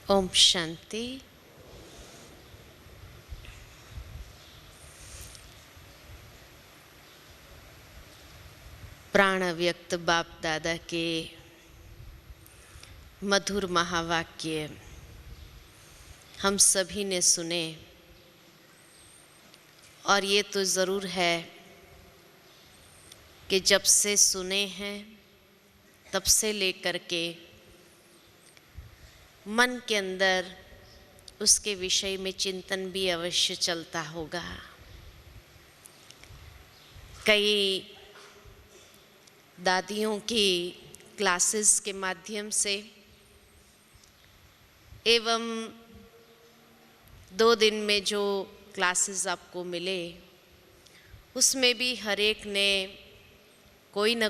ओम शांति। प्राण व्यक्त बाप दादा के मधुर महावाक्य हम सभी ने सुने, और ये तो ज़रूर है कि जब से सुने हैं तब से लेकर के मन के अंदर उसके विषय में चिंतन भी अवश्य चलता होगा। कई दादियों की क्लासेस के माध्यम से एवं 2 दिन में जो क्लासेस आपको मिले उसमें भी हर एक ने कोई न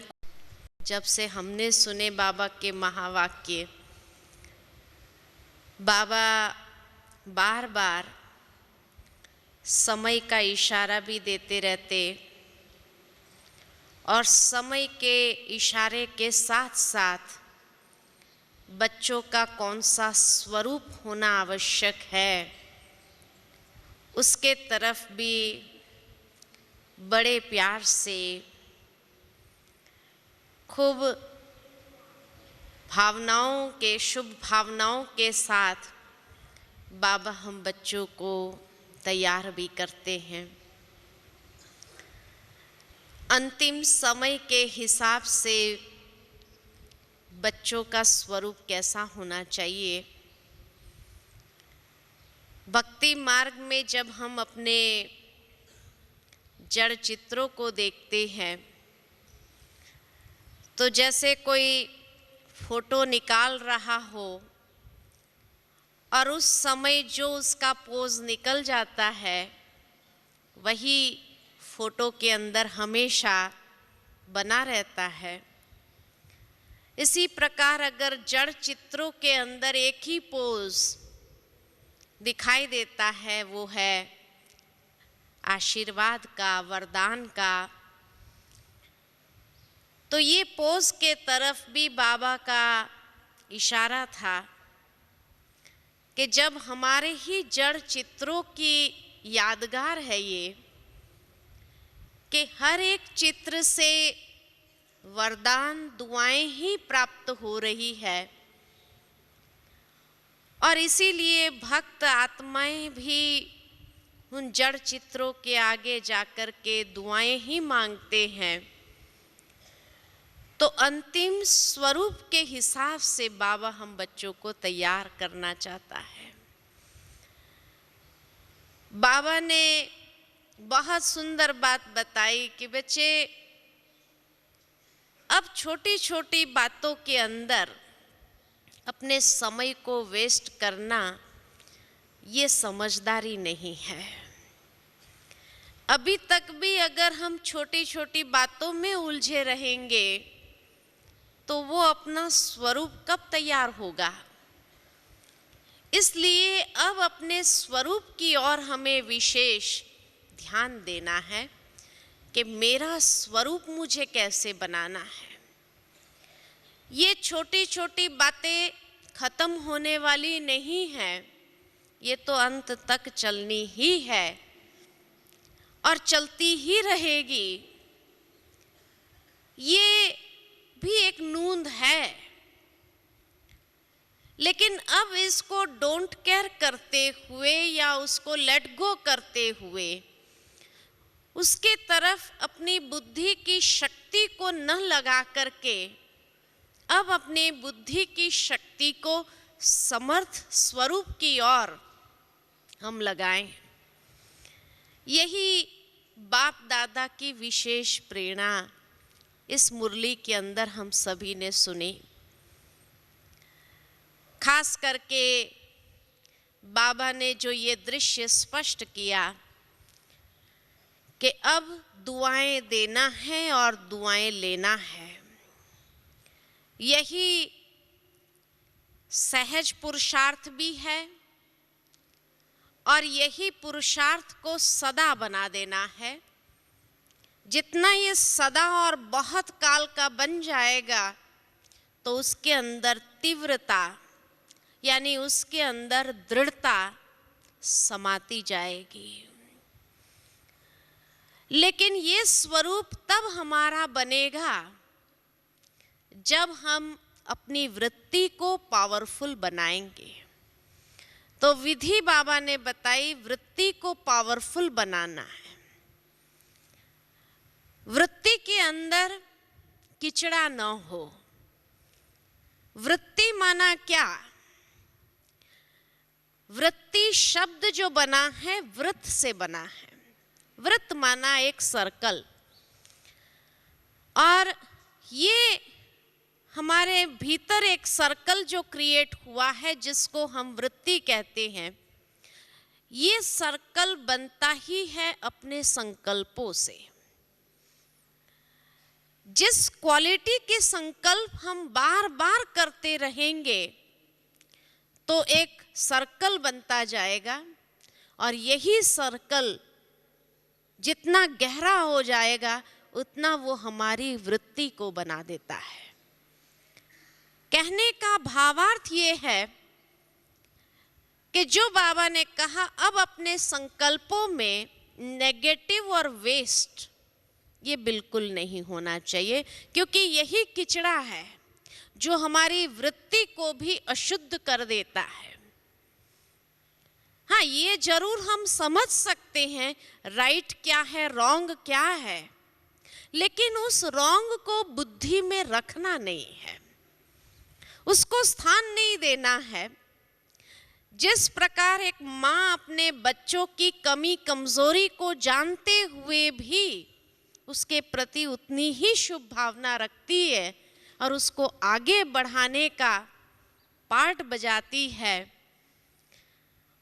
जब से हमने सुने बाबा के महावाक्य, बाबा बार बार समय का इशारा भी देते रहते और समय के इशारे के साथ साथ बच्चों का कौन सा स्वरूप होना आवश्यक है उसके तरफ भी बड़े प्यार से खूब भावनाओं के शुभ भावनाओं के साथ बाबा हम बच्चों को तैयार भी करते हैं। अंतिम समय के हिसाब से बच्चों का स्वरूप कैसा होना चाहिए। भक्ति मार्ग में जब हम अपने जड़ चित्रों को देखते हैं तो जैसे कोई फोटो निकाल रहा हो और उस समय जो उसका पोज निकल जाता है वही फोटो के अंदर हमेशा बना रहता है। इसी प्रकार अगर जड़ चित्रों के अंदर एक ही पोज दिखाई देता है, वो है आशीर्वाद का, वरदान का, तो ये पोज के तरफ भी बाबा का इशारा था कि जब हमारे ही जड़ चित्रों की यादगार है ये कि हर एक चित्र से वरदान दुआएं ही प्राप्त हो रही है, और इसीलिए भक्त आत्माएं भी उन जड़ चित्रों के आगे जाकर के दुआएं ही मांगते हैं। तो अंतिम स्वरूप के हिसाब से बाबा हम बच्चों को तैयार करना चाहता है। बाबा ने बहुत सुंदर बात बताई कि बच्चे अब छोटी छोटी बातों के अंदर अपने समय को वेस्ट करना ये समझदारी नहीं है। अभी तक भी अगर हम छोटी छोटी बातों में उलझे रहेंगे तो वो अपना स्वरूप कब तैयार होगा। इसलिए अब अपने स्वरूप की ओर हमें विशेष ध्यान देना है कि मेरा स्वरूप मुझे कैसे बनाना है। ये छोटी छोटी बातें खत्म होने वाली नहीं है, ये तो अंत तक चलनी ही है और चलती ही रहेगी। ये भी एक नूंद है, लेकिन अब इसको डोंट केयर करते हुए या उसको लेट गो करते हुए उसके तरफ अपनी बुद्धि की शक्ति को न लगा करके अब अपने बुद्धि की शक्ति को समर्थ स्वरूप की ओर हम लगाएं। यही बाप दादा की विशेष प्रेरणा इस मुरली के अंदर हम सभी ने सुनी। खास करके बाबा ने जो ये दृश्य स्पष्ट किया कि अब दुआएं देना है और दुआएं लेना है, यही सहज पुरुषार्थ भी है और यही पुरुषार्थ को सदा बना देना है। जितना ये सदा और बहुत काल का बन जाएगा तो उसके अंदर तीव्रता यानी उसके अंदर दृढ़ता समाती जाएगी। लेकिन ये स्वरूप तब हमारा बनेगा जब हम अपनी वृत्ति को पावरफुल बनाएंगे। तो विधि बाबा ने बताई, वृत्ति को पावरफुल बनाना है। वृत्ति के अंदर किचड़ा न हो। वृत्ति माना क्या? वृत्ति शब्द जो बना है वृत्त से बना है। वृत्त माना एक सर्कल, और ये हमारे भीतर एक सर्कल जो क्रिएट हुआ है जिसको हम वृत्ति कहते हैं। ये सर्कल बनता ही है अपने संकल्पों से। जिस क्वालिटी के संकल्प हम बार बार करते रहेंगे तो एक सर्कल बनता जाएगा, और यही सर्कल जितना गहरा हो जाएगा उतना वो हमारी वृत्ति को बना देता है। कहने का भावार्थ ये है कि जो बाबा ने कहा अब अपने संकल्पों में नेगेटिव और वेस्ट ये बिल्कुल नहीं होना चाहिए, क्योंकि यही किचड़ा है जो हमारी वृत्ति को भी अशुद्ध कर देता है। हाँ, ये जरूर हम समझ सकते हैं राइट क्या है, रॉन्ग क्या है, लेकिन उस रॉन्ग को बुद्धि में रखना नहीं है, उसको स्थान नहीं देना है। जिस प्रकार एक माँ अपने बच्चों की कमी कमजोरी को जानते हुए भी उसके प्रति उतनी ही शुभ भावना रखती है और उसको आगे बढ़ाने का पार्ट बजाती है,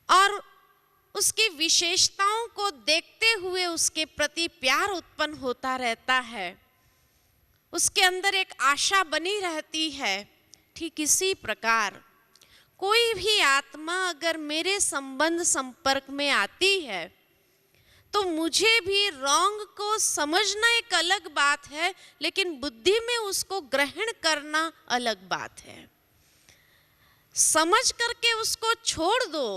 और उसकी विशेषताओं को देखते हुए उसके प्रति प्यार उत्पन्न होता रहता है, उसके अंदर एक आशा बनी रहती है। ठीक इसी प्रकार कोई भी आत्मा अगर मेरे संबंध संपर्क में आती है तो मुझे भी रॉन्ग को समझना एक अलग बात है, लेकिन बुद्धि में उसको ग्रहण करना अलग बात है। समझ करके उसको छोड़ दो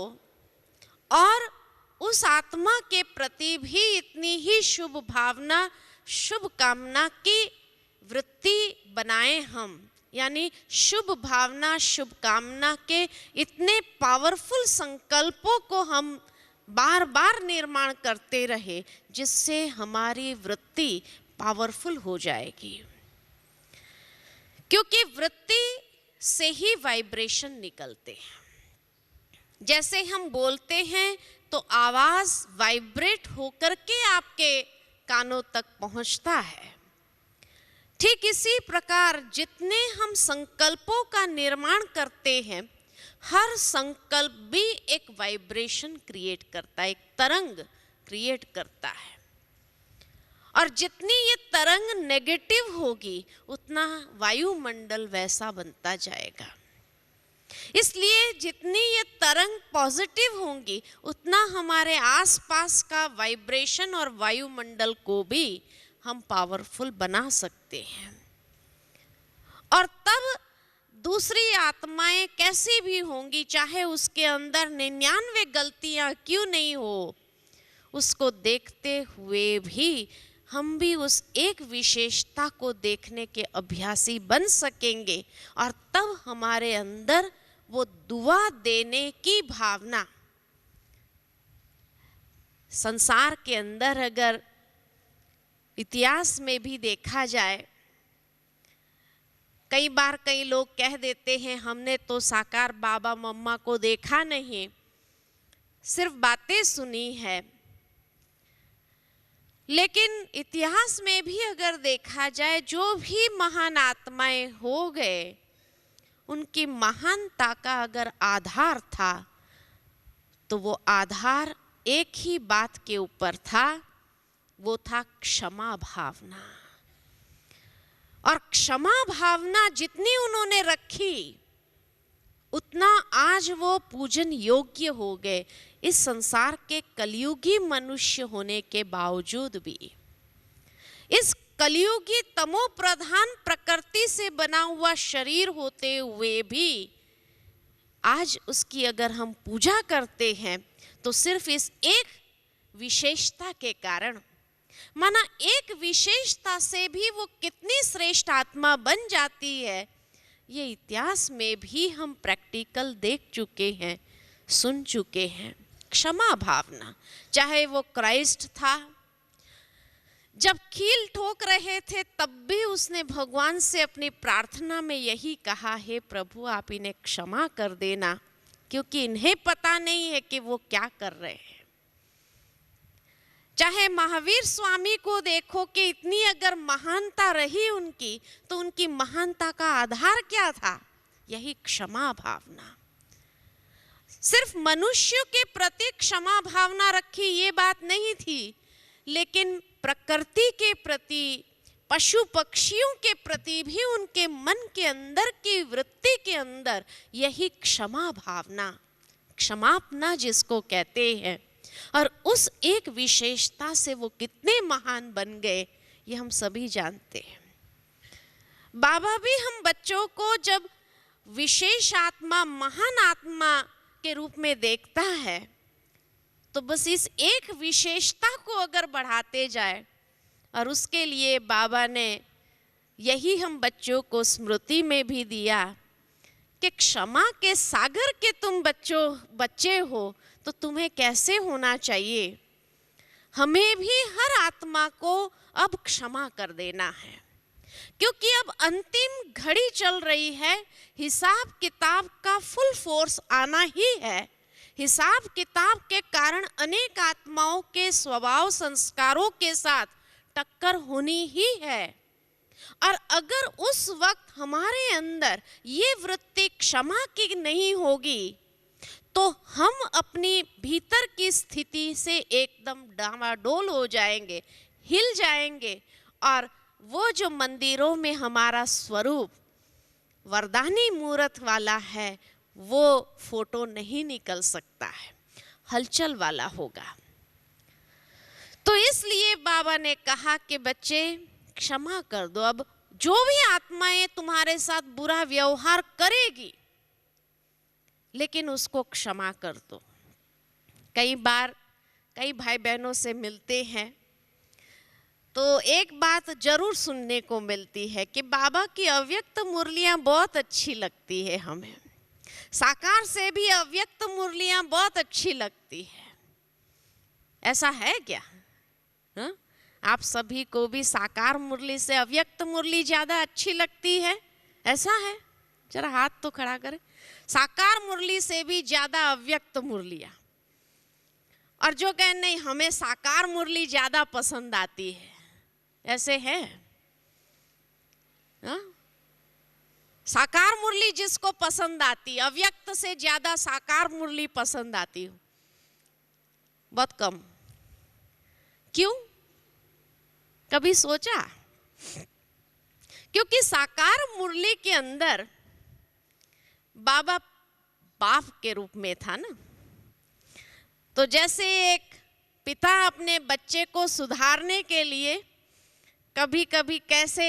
और उस आत्मा के प्रति भी इतनी ही शुभ भावना, शुभ कामना की वृत्ति बनाएं हम, यानी शुभ भावना, शुभ कामना के इतने पावरफुल संकल्पों को हम बार बार निर्माण करते रहे, जिससे हमारी वृत्ति पावरफुल हो जाएगी। क्योंकि वृत्ति से ही वाइब्रेशन निकलते हैं। जैसे हम बोलते हैं तो आवाज वाइब्रेट होकर के आपके कानों तक पहुंचता है। ठीक इसी प्रकार जितने हम संकल्पों का निर्माण करते हैं, हर संकल्प भी एक वाइब्रेशन क्रिएट करता है, एक तरंग क्रिएट करता है, और जितनी ये तरंग नेगेटिव होगी उतना वायुमंडल वैसा बनता जाएगा। इसलिए जितनी ये तरंग पॉजिटिव होंगी उतना हमारे आसपास का वाइब्रेशन और वायुमंडल को भी हम पावरफुल बना सकते हैं। और तब दूसरी आत्माएं कैसी भी होंगी, चाहे उसके अंदर 99 गलतियां क्यों नहीं हो, उसको देखते हुए भी हम भी उस एक विशेषता को देखने के अभ्यासी बन सकेंगे, और तब हमारे अंदर वो दुआ देने की भावना। संसार के अंदर अगर इतिहास में भी देखा जाए, कई बार कई लोग कह देते हैं हमने तो साकार बाबा मम्मा को देखा नहीं, सिर्फ बातें सुनी है। लेकिन इतिहास में भी अगर देखा जाए, जो भी महान आत्माएं हो गए, उनकी महानता का अगर आधार था तो वो आधार एक ही बात के ऊपर था, वो था क्षमा भावना। और क्षमा भावना जितनी उन्होंने रखी उतना आज वो पूजन योग्य हो गए, इस संसार के कलयुगी मनुष्य होने के बावजूद भी। इस कलयुगी तमो प्रधान प्रकृति से बना हुआ शरीर होते हुए भी आज उसकी अगर हम पूजा करते हैं तो सिर्फ इस एक विशेषता के कारण, माना एक विशेषता से भी वो कितनी श्रेष्ठ आत्मा बन जाती है, ये इतिहास में भी हम प्रैक्टिकल देख चुके हैं, सुन चुके हैं। क्षमा भावना, चाहे वो क्राइस्ट था, जब कील ठोक रहे थे तब भी उसने भगवान से अपनी प्रार्थना में यही कहा, हे प्रभु आप इन्हें क्षमा कर देना, क्योंकि इन्हें पता नहीं है कि वो क्या कर रहे हैं। चाहे महावीर स्वामी को देखो कि इतनी अगर महानता रही उनकी, तो उनकी महानता का आधार क्या था? यही क्षमा भावना। सिर्फ मनुष्य के प्रति क्षमा भावना रखी ये बात नहीं थी, लेकिन प्रकृति के प्रति, पशु पक्षियों के प्रति भी उनके मन के अंदर की वृत्ति के अंदर यही क्षमा भावना, क्षमापना जिसको कहते हैं, और उस एक विशेषता से वो कितने महान बन गए ये हम सभी जानते हैं। बाबा भी हम बच्चों को जब विशेष आत्मा, महान आत्मा के रूप में देखता है, तो बस इस एक विशेषता को अगर बढ़ाते जाए, और उसके लिए बाबा ने यही हम बच्चों को स्मृति में भी दिया कि क्षमा के सागर के तुम बच्चे हो, तो तुम्हें कैसे होना चाहिए। हमें भी हर आत्मा को अब क्षमा कर देना है, क्योंकि अब अंतिम घड़ी चल रही है, हिसाब किताब का फुल फोर्स आना ही है। हिसाब किताब के कारण अनेक आत्माओं के स्वभाव संस्कारों के साथ टक्कर होनी ही है, और अगर उस वक्त हमारे अंदर ये वृत्ति क्षमा की नहीं होगी, तो हम अपनी भीतर की स्थिति से एकदम डामाडोल हो जाएंगे, हिल जाएंगे, और वो जो मंदिरों में हमारा स्वरूप वरदानी मूर्त वाला है, वो फोटो नहीं निकल सकता है, हलचल वाला होगा। तो इसलिए बाबा ने कहा कि बच्चे क्षमा कर दो। अब जो भी आत्माएं तुम्हारे साथ बुरा व्यवहार करेगी, लेकिन उसको क्षमा कर दो। कई बार कई भाई बहनों से मिलते हैं तो एक बात जरूर सुनने को मिलती है कि बाबा की अव्यक्त मुरलियां बहुत अच्छी लगती है हमें, साकार से भी अव्यक्त मुरलियां बहुत अच्छी लगती है। ऐसा है क्या? हा? आप सभी को भी साकार मुरली से अव्यक्त मुरली ज्यादा अच्छी लगती है? ऐसा है? जरा हाथ तो खड़ा करें। साकार मुरली से भी ज्यादा अव्यक्त मुरलियां, और जो कहें नहीं हमें साकार मुरली ज्यादा पसंद आती है, ऐसे है? हा? साकार मुरली जिसको पसंद आती, अव्यक्त से ज्यादा साकार मुरली पसंद आती हो, बहुत कम। क्यों? कभी सोचा? क्योंकि साकार मुरली के अंदर बाबा बाप के रूप में था ना। तो जैसे एक पिता अपने बच्चे को सुधारने के लिए कभी कभी कैसे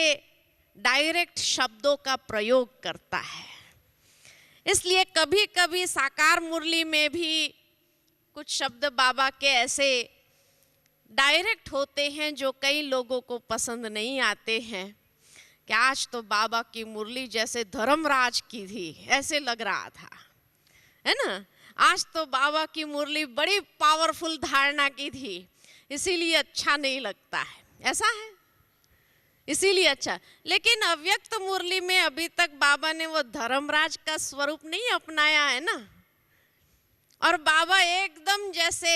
डायरेक्ट शब्दों का प्रयोग करता है, इसलिए कभी कभी साकार मुरली में भी कुछ शब्द बाबा के ऐसे डायरेक्ट होते हैं जो कई लोगों को पसंद नहीं आते हैं, कि आज तो बाबा की मुरली जैसे धर्मराज की थी ऐसे लग रहा था, है ना। आज तो बाबा की मुरली बड़ी पावरफुल धारणा की थी, इसीलिए अच्छा नहीं लगता है, ऐसा है, इसीलिए अच्छा। लेकिन अव्यक्त मुरली में अभी तक बाबा ने वो धर्मराज का स्वरूप नहीं अपनाया है ना, और बाबा एकदम जैसे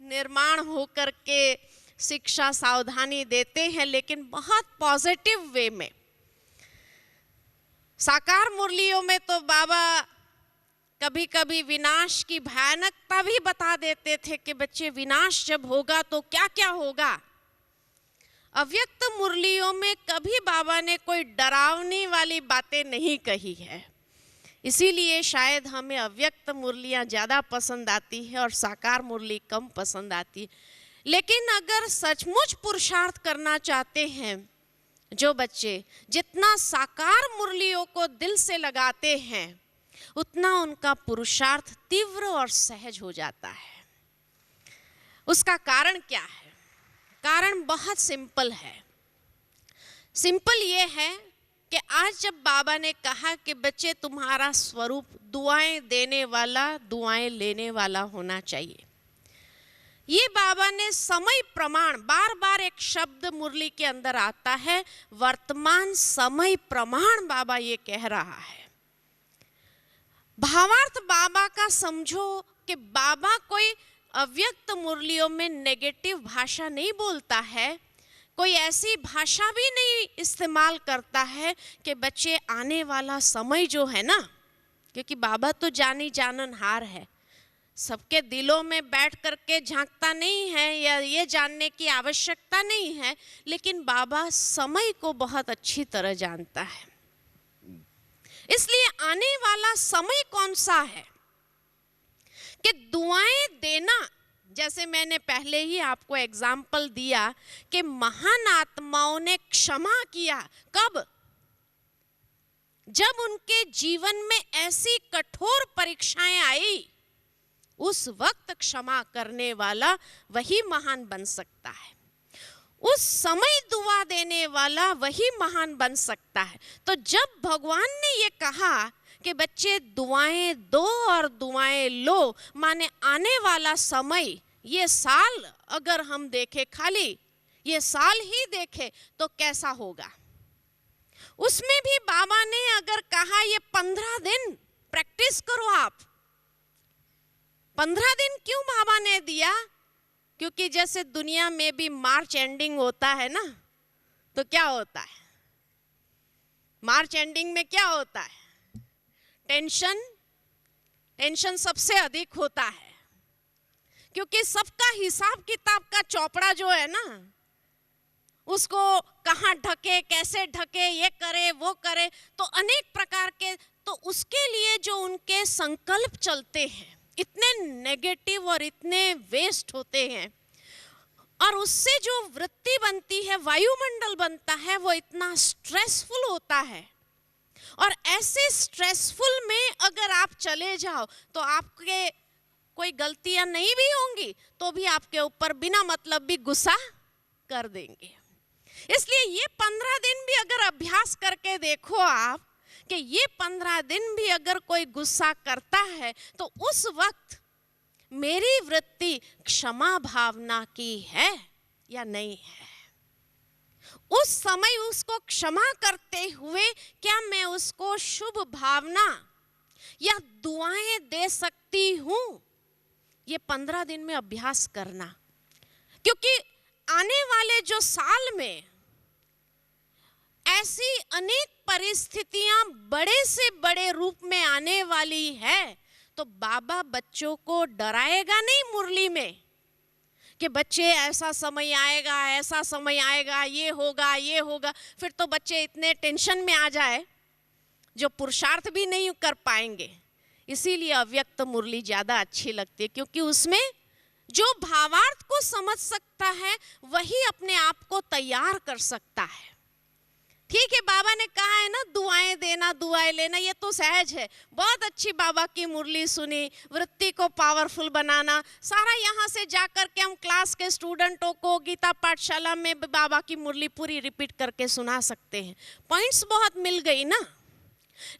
निर्माण होकर के शिक्षा सावधानी देते हैं, लेकिन बहुत पॉजिटिव वे में। साकार मुरलियों में तो बाबा कभी कभी विनाश की भयानकता भी बता देते थे कि बच्चे विनाश जब होगा तो क्या क्या होगा। अव्यक्त मुरलियों में कभी बाबा ने कोई डरावनी वाली बातें नहीं कही है, इसीलिए शायद हमें अव्यक्त मुरलियां ज़्यादा पसंद आती है और साकार मुरली कम पसंद आती है। लेकिन अगर सचमुच पुरुषार्थ करना चाहते हैं जो बच्चे, जितना साकार मुरलियों को दिल से लगाते हैं उतना उनका पुरुषार्थ तीव्र और सहज हो जाता है। उसका कारण क्या है? कारण बहुत सिंपल है। सिंपल ये है कि आज जब बाबा ने कहा कि बच्चे तुम्हारा स्वरूप दुआएं देने वाला, दुआएं लेने वाला होना चाहिए, ये बाबा ने समय प्रमाण, बार बार एक शब्द मुरली के अंदर आता है, वर्तमान समय प्रमाण बाबा ये कह रहा है। भावार्थ बाबा का समझो कि बाबा कोई अव्यक्त मुरलियों में नेगेटिव भाषा नहीं बोलता है, कोई ऐसी भाषा भी नहीं इस्तेमाल करता है कि बच्चे आने वाला समय जो है ना, क्योंकि बाबा तो जानी जाननहार है, सबके दिलों में बैठ करके झांकता नहीं है या ये जानने की आवश्यकता नहीं है, लेकिन बाबा समय को बहुत अच्छी तरह जानता है। इसलिए आने वाला समय कौन सा है कि दुआएं देना, जैसे मैंने पहले ही आपको एग्जाम्पल दिया कि महान आत्माओं ने क्षमा किया। कब? जब उनके जीवन में ऐसी कठोर परीक्षाएं आई, उस वक्त क्षमा करने वाला वही महान बन सकता है। उस समय दुआ देने वाला वही महान बन सकता है। तो जब भगवान ने ये कहा कि बच्चे दुआएं दो और दुआएं लो, माने आने वाला समय, ये साल अगर हम देखें, खाली ये साल ही देखें तो कैसा होगा, उसमें भी बाबा ने अगर कहा ये 15 दिन प्रैक्टिस करो आप। 15 दिन क्यों बाबा ने दिया? क्योंकि जैसे दुनिया में भी मार्च एंडिंग होता है ना, तो क्या होता है मार्च एंडिंग में? क्या होता है? टेंशन सबसे अधिक होता है, क्योंकि सबका हिसाब किताब का चौपड़ा जो है ना, उसको कहाँ ढके, कैसे ढके, ये करे वो करे, तो अनेक प्रकार के, तो उसके लिए जो उनके संकल्प चलते हैं इतने नेगेटिव और इतने वेस्ट होते हैं, और उससे जो वृत्ति बनती है, वायुमंडल बनता है, वो इतना स्ट्रेसफुल होता है। और ऐसे स्ट्रेसफुल में अगर आप चले जाओ तो आपके कोई गलतियां नहीं भी होंगी तो भी आपके ऊपर बिना मतलब भी गुस्सा कर देंगे। इसलिए ये 15 दिन भी अगर अभ्यास करके देखो आप कि ये 15 दिन भी अगर कोई गुस्सा करता है तो उस वक्त मेरी वृत्ति क्षमा भावना की है या नहीं है, उस समय उसको क्षमा करते हुए क्या मैं उसको शुभ भावना या दुआएं दे सकती हूं? ये 15 दिन में अभ्यास करना, क्योंकि आने वाले जो साल में ऐसी अनेक परिस्थितियां बड़े से बड़े रूप में आने वाली है, तो बाबा बच्चों को डराएगा नहीं मुरली में कि बच्चे ऐसा समय आएगा, ऐसा समय आएगा, ये होगा, फिर तो बच्चे इतने टेंशन में आ जाए जो पुरुषार्थ भी नहीं कर पाएंगे। इसीलिए अव्यक्त मुरली ज्यादा अच्छी लगती है, क्योंकि उसमें जो भावार्थ को समझ सकता है वही अपने आप को तैयार कर सकता है। ठीक है, बाबा ने कहा है ना दुआएं देना दुआएं लेना, ये तो सहज है। बहुत अच्छी बाबा की मुरली सुनी, वृत्ति को पावरफुल बनाना, सारा यहाँ से जाकर के हम क्लास के स्टूडेंटों को गीता पाठशाला में बाबा की मुरली पूरी रिपीट करके सुना सकते हैं। पॉइंट्स बहुत मिल गई ना,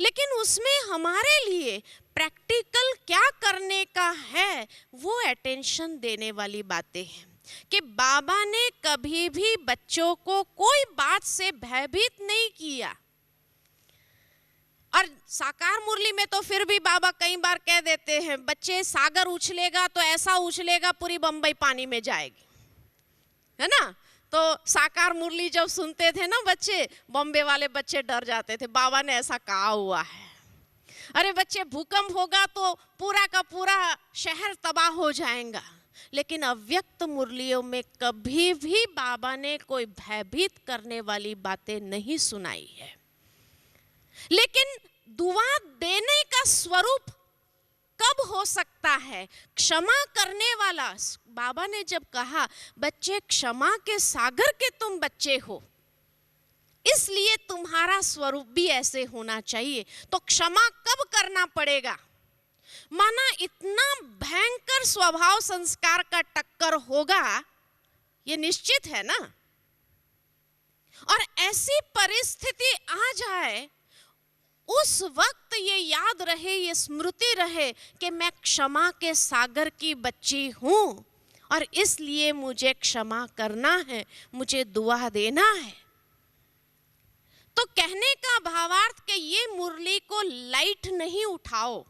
लेकिन उसमें हमारे लिए प्रैक्टिकल क्या करने का है वो अटेंशन देने वाली बातें हैं कि बाबा ने कभी भी बच्चों को कोई बात से भयभीत नहीं किया। और साकार मुरली में तो फिर भी बाबा कई बार कह देते हैं बच्चे सागर उछलेगा तो ऐसा उछलेगा पूरी बंबई पानी में जाएगी, है ना। तो साकार मुरली जब सुनते थे ना बच्चे, बॉम्बे वाले बच्चे डर जाते थे, बाबा ने ऐसा कहा हुआ है। अरे बच्चे भूकंप होगा तो पूरा का पूरा शहर तबाह हो जाएगा। लेकिन अव्यक्त मुरलियों में कभी भी बाबा ने कोई भयभीत करने वाली बातें नहीं सुनाई है। लेकिन दुआ देने का स्वरूप कब हो सकता है? क्षमा करने वाला। बाबा ने जब कहा बच्चे क्षमा के सागर के तुम बच्चे हो, इसलिए तुम्हारा स्वरूप भी ऐसे होना चाहिए। तो क्षमा कब करना पड़ेगा? माना इतना भयंकर स्वभाव संस्कार का टक्कर होगा, ये निश्चित है ना। और ऐसी परिस्थिति आ जाए, उस वक्त ये याद रहे, ये स्मृति रहे कि मैं क्षमा के सागर की बच्ची हूं और इसलिए मुझे क्षमा करना है, मुझे दुआ देना है। तो कहने का भावार्थ कि ये मुरली को लाइट नहीं उठाओ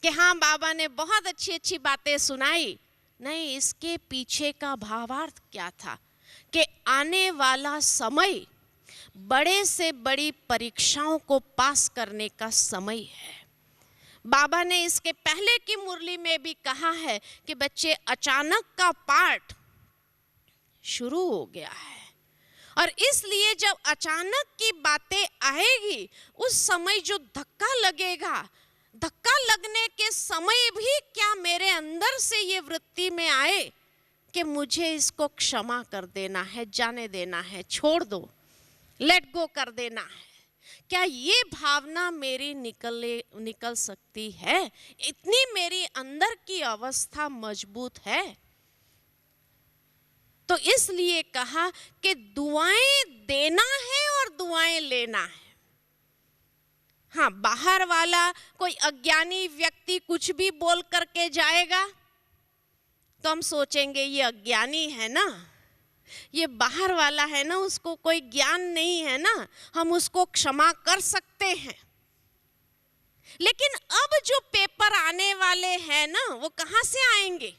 कि हाँ बाबा ने बहुत अच्छी अच्छी बातें सुनाई। नहीं, इसके पीछे का भावार्थ क्या था कि आने वाला समय बड़े से बड़ी परीक्षाओं को पास करने का समय है। बाबा ने इसके पहले की मुरली में भी कहा है कि बच्चे, अचानक का पाठ शुरू हो गया है और इसलिए जब अचानक की बातें आएगी, उस समय जो धक्का लगेगा, धक्का लगने के समय भी क्या मेरे अंदर से ये वृत्ति में आए कि मुझे इसको क्षमा कर देना है, जाने देना है, छोड़ दो, लेट गो कर देना है। क्या ये भावना मेरी निकल सकती है? इतनी मेरी अंदर की अवस्था मजबूत है? तो इसलिए कहा कि दुआएं देना है और दुआएं लेना है। हाँ, बाहर वाला कोई अज्ञानी व्यक्ति कुछ भी बोल करके जाएगा तो हम सोचेंगे ये अज्ञानी है ना, ये बाहर वाला है ना, उसको कोई ज्ञान नहीं है ना, हम उसको क्षमा कर सकते हैं। लेकिन अब जो पेपर आने वाले हैं ना, वो कहाँ से आएंगे?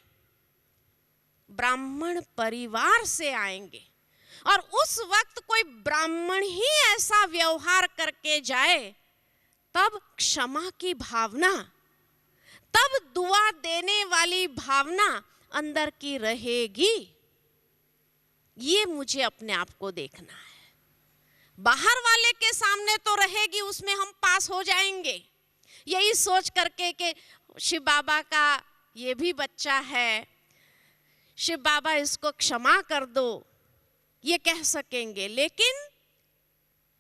ब्राह्मण परिवार से आएंगे। और उस वक्त कोई ब्राह्मण ही ऐसा व्यवहार करके जाए, तब क्षमा की भावना, तब दुआ देने वाली भावना अंदर की रहेगी। ये मुझे अपने आप को देखना है। बाहर वाले के सामने तो रहेगी, उसमें हम पास हो जाएंगे, यही सोच करके कि शिव बाबा का ये भी बच्चा है, शिव बाबा इसको क्षमा कर दो, ये कह सकेंगे। लेकिन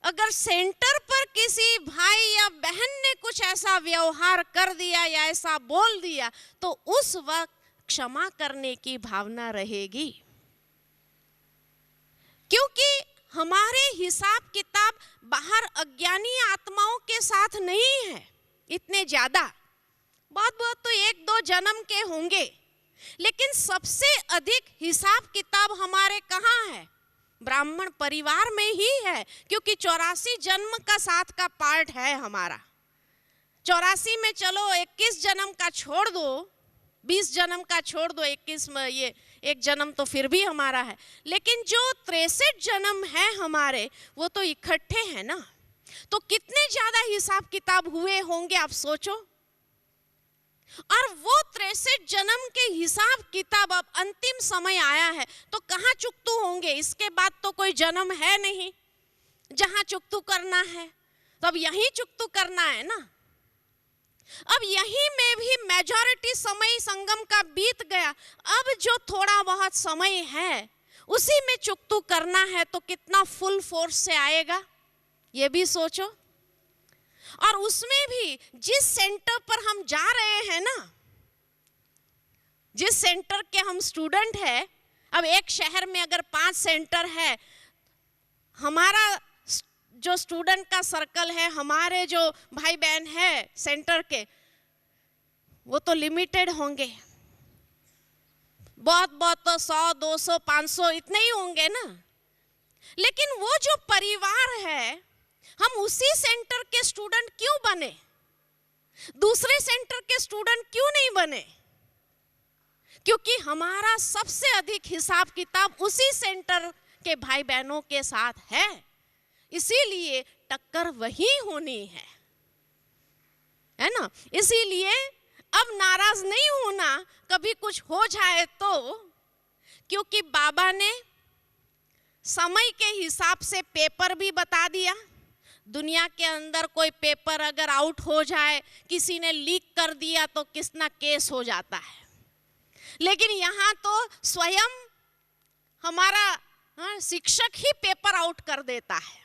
अगर सेंटर पर किसी भाई या बहन ने कुछ ऐसा व्यवहार कर दिया या ऐसा बोल दिया, तो उस वक्त क्षमा करने की भावना रहेगी। क्योंकि हमारे हिसाब किताब बाहर अज्ञानी आत्माओं के साथ नहीं है इतने ज्यादा, बहुत बहुत तो 1-2 जन्म के होंगे, लेकिन सबसे अधिक हिसाब किताब हमारे कहाँ है? ब्राह्मण परिवार में ही है। क्योंकि 84 जन्म का साथ का पार्ट है हमारा। 84 में चलो 21 जन्म का छोड़ दो, 20 जन्म का छोड़ दो, 21 में ये एक जन्म तो फिर भी हमारा है, लेकिन जो 63 जन्म है हमारे, वो तो इकट्ठे हैं ना। तो कितने ज्यादा हिसाब किताब हुए होंगे आप सोचो। और वो 63 जन्म के हिसाब किताब अब अंतिम समय आया है तो कहाँ चुकतू होंगे? इसके बाद तो कोई जन्म है नहीं जहां चुकतू करना है, तो अब यहीं चुकतू करना है ना। अब यहीं में भी मेजॉरिटी समय संगम का बीत गया, अब जो थोड़ा बहुत समय है उसी में चुकतू करना है, तो कितना फुल फोर्स से आएगा ये भी सोचो। और उसमें भी जिस सेंटर पर हम जा रहे हैं ना, जिस सेंटर के हम स्टूडेंट हैं, अब एक शहर में अगर 5 सेंटर है, हमारा जो स्टूडेंट का सर्कल है, हमारे जो भाई बहन है सेंटर के, वो तो लिमिटेड होंगे। बहुत बहुत तो 100, 200, 500 इतने ही होंगे ना। लेकिन वो जो परिवार है, हम उसी सेंटर के स्टूडेंट क्यों बने? दूसरे सेंटर के स्टूडेंट क्यों नहीं बने? क्योंकि हमारा सबसे अधिक हिसाब किताब उसी सेंटर के भाई बहनों के साथ है, इसीलिए टक्कर वही होनी है ना। इसीलिए अब नाराज नहीं होना कभी कुछ हो जाए तो, क्योंकि बाबा ने समय के हिसाब से पेपर भी बता दिया। दुनिया के अंदर कोई पेपर अगर आउट हो जाए, किसी ने लीक कर दिया तो कितना केस हो जाता है, लेकिन यहाँ तो स्वयं हमारा हाँ, शिक्षक ही पेपर आउट कर देता है।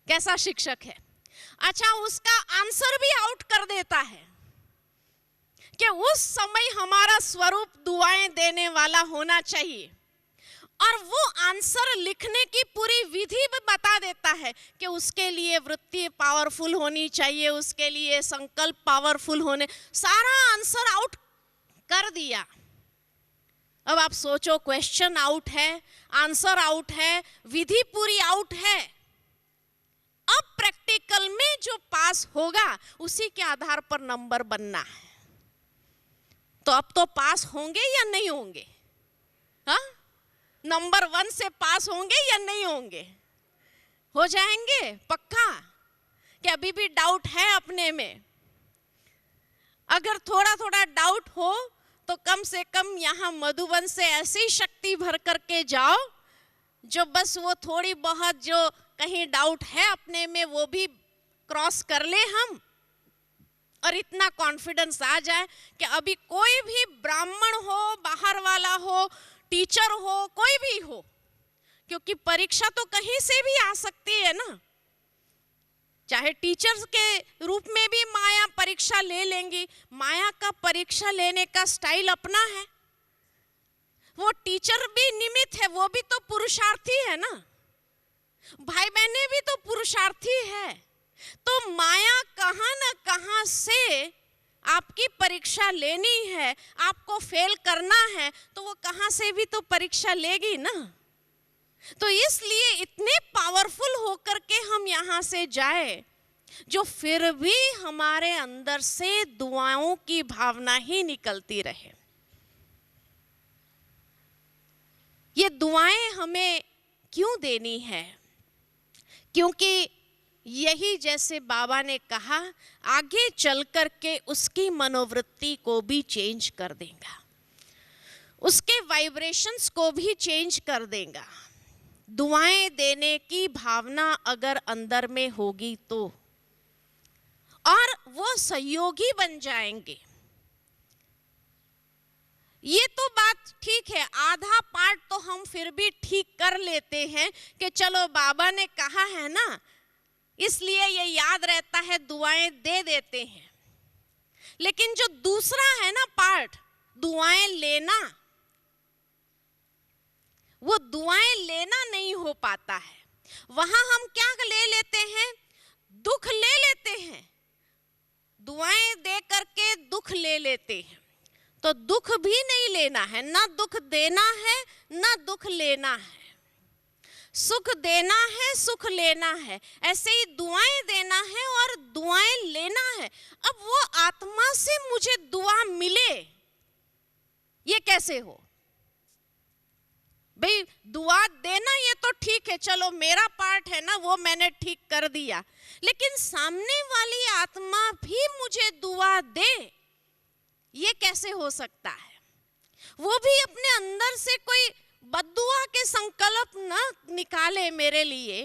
कैसा शिक्षक है? अच्छा, उसका आंसर भी आउट कर देता है कि उस समय हमारा स्वरूप दुआएं देने वाला होना चाहिए, और वो आंसर लिखने की पूरी विधि भी बता देता है कि उसके लिए वृत्ति पावरफुल होनी चाहिए, उसके लिए संकल्प पावरफुल होने, सारा आंसर आउट कर दिया। अब आप सोचो, क्वेश्चन आउट है, आंसर आउट है, विधि पूरी आउट है। अब प्रैक्टिकल में जो पास होगा उसी के आधार पर नंबर बनना है। तो अब तो पास होंगे या नहीं होंगे? हाँ, नंबर 1 से पास होंगे या नहीं होंगे? हो जाएंगे पक्का? कि अभी भी डाउट है अपने में? अगर थोड़ा थोड़ा डाउट हो तो कम से कम यहाँ मधुबन से ऐसी शक्ति भर करके जाओ जो बस वो थोड़ी बहुत जो कहीं डाउट है अपने में वो भी क्रॉस कर ले हम, और इतना कॉन्फिडेंस आ जाए कि अभी कोई भी ब्राह्मण हो, बाहर वाला हो, टीचर हो, कोई भी हो, क्योंकि परीक्षा तो कहीं से भी आ सकती है ना। चाहे टीचर्स के रूप में भी माया परीक्षा ले लेंगी, माया का परीक्षा लेने का स्टाइल अपना है। वो टीचर भी निमित्त है, वो भी तो पुरुषार्थी है ना, भाई बहनें भी तो पुरुषार्थी है। तो माया कहाँ न कहाँ से आपकी परीक्षा लेनी है, आपको फेल करना है, तो वो कहाँ से भी तो परीक्षा लेगी ना। तो इसलिए इतने पावरफुल होकर के हम यहाँ से जाए जो फिर भी हमारे अंदर से दुआओं की भावना ही निकलती रहे। ये दुआएं हमें क्यों देनी है? क्योंकि यही, जैसे बाबा ने कहा, आगे चल कर के उसकी मनोवृत्ति को भी चेंज कर देगा, उसके वाइब्रेशंस को भी चेंज कर देगा। दुआएं देने की भावना अगर अंदर में होगी तो, और वो सहयोगी बन जाएंगे। ये तो बात ठीक है, आधा पार्ट तो हम फिर भी ठीक कर लेते हैं कि चलो बाबा ने कहा है ना, इसलिए ये याद रहता है, दुआएं दे देते हैं। लेकिन जो दूसरा है ना पार्ट, दुआएं लेना, वो दुआएं लेना नहीं हो पाता है। वहां हम क्या ले लेते हैं? दुख ले लेते हैं, दुआएं दे करके दुख ले लेते हैं। तो दुख भी नहीं लेना है, ना दुख देना है ना दुख लेना है। सुख देना है, सुख लेना है, ऐसे ही दुआएं देना है और दुआएं लेना है। अब वो आत्मा से मुझे दुआ मिले, ये कैसे हो भाई? दुआ देना ये तो ठीक है, चलो मेरा पार्ट है ना, वो मैंने ठीक कर दिया, लेकिन सामने वाली आत्मा भी मुझे दुआ दे, ये कैसे हो सकता है? वो भी अपने अंदर से कोई बद्दुआ के संकल्प न निकाले मेरे लिए,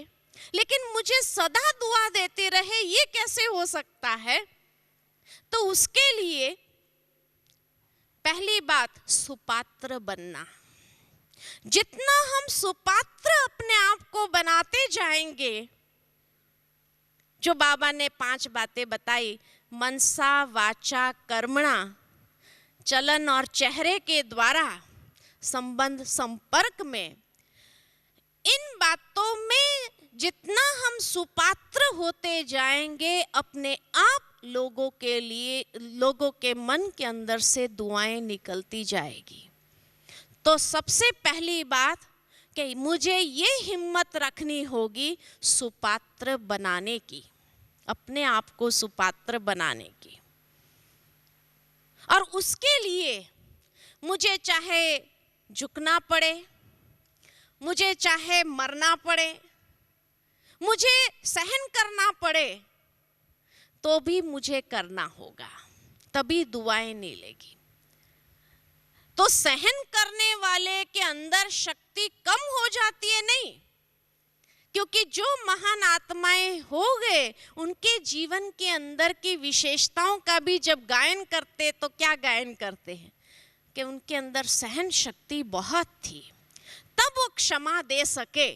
लेकिन मुझे सदा दुआ देते रहे, ये कैसे हो सकता है? तो उसके लिए पहली बात, सुपात्र बनना। जितना हम सुपात्र अपने आप को बनाते जाएंगे, जो बाबा ने 5 बातें बताई, मनसा वाचा कर्मणा, चलन और चेहरे के द्वारा, संबंध संपर्क में, इन बातों में जितना हम सुपात्र होते जाएंगे, अपने आप लोगों के लिए, लोगों के मन के अंदर से दुआएं निकलती जाएगी। तो सबसे पहली बात कि मुझे ये हिम्मत रखनी होगी सुपात्र बनाने की, अपने आप को सुपात्र बनाने की। और उसके लिए मुझे चाहे झुकना पड़े, मुझे चाहे मरना पड़े, मुझे सहन करना पड़े, तो भी मुझे करना होगा, तभी दुआएं मिलेगी। तो सहन करने वाले के अंदर शक्ति कम हो जाती है? नहीं, क्योंकि जो महान आत्माएं हो गए, उनके जीवन के अंदर की विशेषताओं का भी जब गायन करते तो क्या गायन करते हैं कि उनके अंदर सहन शक्ति बहुत थी। तब वो क्षमा दे सके।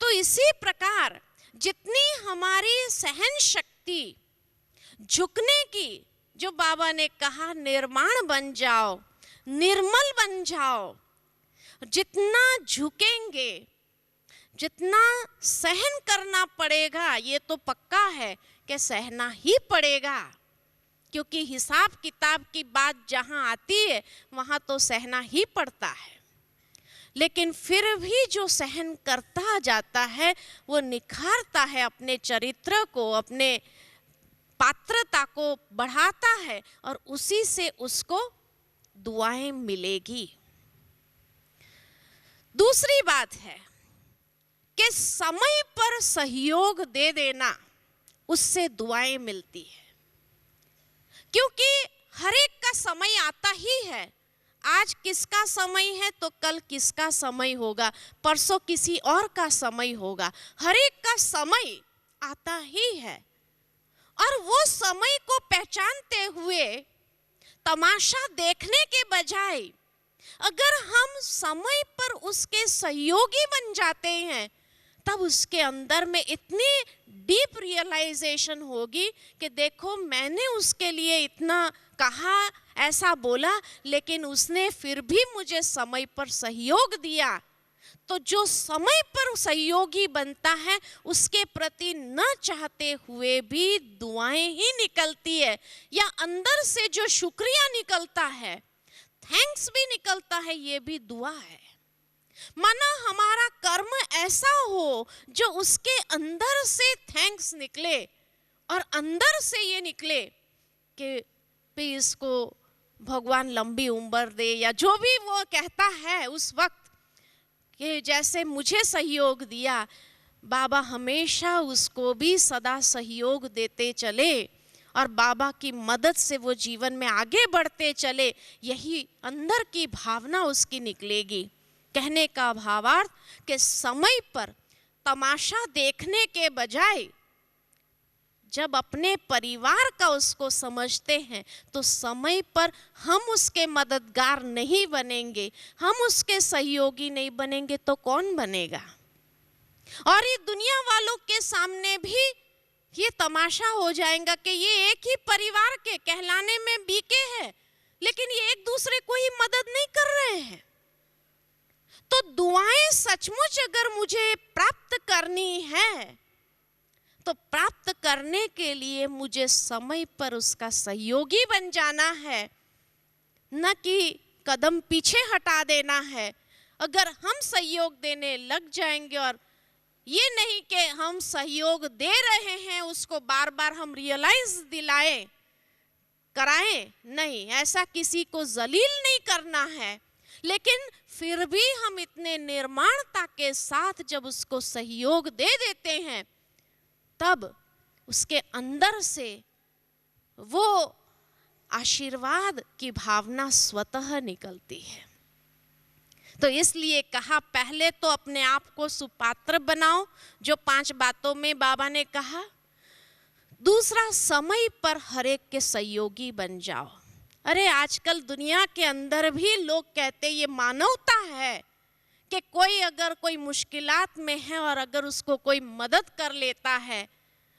तो इसी प्रकार जितनी हमारी सहन शक्ति, झुकने की, जो बाबा ने कहा निर्माण बन जाओ, निर्मल बन जाओ, जितना झुकेंगे, जितना सहन करना पड़ेगा, ये तो पक्का है कि सहना ही पड़ेगा, क्योंकि हिसाब किताब की बात जहाँ आती है वहाँ तो सहना ही पड़ता है। लेकिन फिर भी जो सहन करता जाता है वो निखारता है अपने चरित्र को, अपने पात्रता को बढ़ाता है और उसी से उसको दुआएं मिलेगी। दूसरी बात है कि समय पर सहयोग दे देना, उससे दुआएं मिलती है, क्योंकि हर एक का समय आता ही है। आज किसका समय है तो कल किसका समय होगा, परसों किसी और का समय होगा। हर एक का समय आता ही है और वो समय को पहचानते हुए तमाशा देखने के बजाय अगर हम समय पर उसके सहयोगी बन जाते हैं, तब उसके अंदर में इतनी डीप रियलाइजेशन होगी कि देखो मैंने उसके लिए इतना कहा, ऐसा बोला, लेकिन उसने फिर भी मुझे समय पर सहयोग दिया। तो जो समय पर सहयोगी बनता है उसके प्रति न चाहते हुए भी दुआएं ही निकलती है, या अंदर से जो शुक्रिया निकलता है, थैंक्स भी निकलता है, ये भी दुआ है। माना हमारा कर्म ऐसा हो जो उसके अंदर से थैंक्स निकले और अंदर से ये निकले कि भी इसको भगवान लंबी उम्र दे, या जो भी वो कहता है उस वक्त कि जैसे मुझे सहयोग दिया, बाबा हमेशा उसको भी सदा सहयोग देते चले और बाबा की मदद से वो जीवन में आगे बढ़ते चले। यही अंदर की भावना उसकी निकलेगी। कहने का भावार्थ कि समय पर तमाशा देखने के बजाय जब अपने परिवार का उसको समझते हैं तो समय पर हम उसके मददगार नहीं बनेंगे, हम उसके सहयोगी नहीं बनेंगे तो कौन बनेगा। और ये दुनिया वालों के सामने भी ये तमाशा हो जाएगा कि ये एक ही परिवार के कहलाने में बीके हैं, लेकिन ये एक दूसरे को ही मदद नहीं कर रहे हैं। तो दुआएं सचमुच अगर मुझे प्राप्त करनी है तो प्राप्त करने के लिए मुझे समय पर उसका सहयोगी बन जाना है, न कि कदम पीछे हटा देना है। अगर हम सहयोग देने लग जाएंगे और ये नहीं कि हम सहयोग दे रहे हैं उसको बार बार हम रियलाइज दिलाएं, कराएं, नहीं, ऐसा किसी को जलील नहीं करना है। लेकिन फिर भी हम इतने निर्माणता के साथ जब उसको सहयोग दे देते हैं तब उसके अंदर से वो आशीर्वाद की भावना स्वतः निकलती है। तो इसलिए कहा पहले तो अपने आप को सुपात्र बनाओ, जो 5 बातों में बाबा ने कहा। दूसरा, समय पर हर एक के सहयोगी बन जाओ। अरे आजकल दुनिया के अंदर भी लोग कहते ये मानवता है कि कोई अगर कोई मुश्किलात में है और अगर उसको कोई मदद कर लेता है,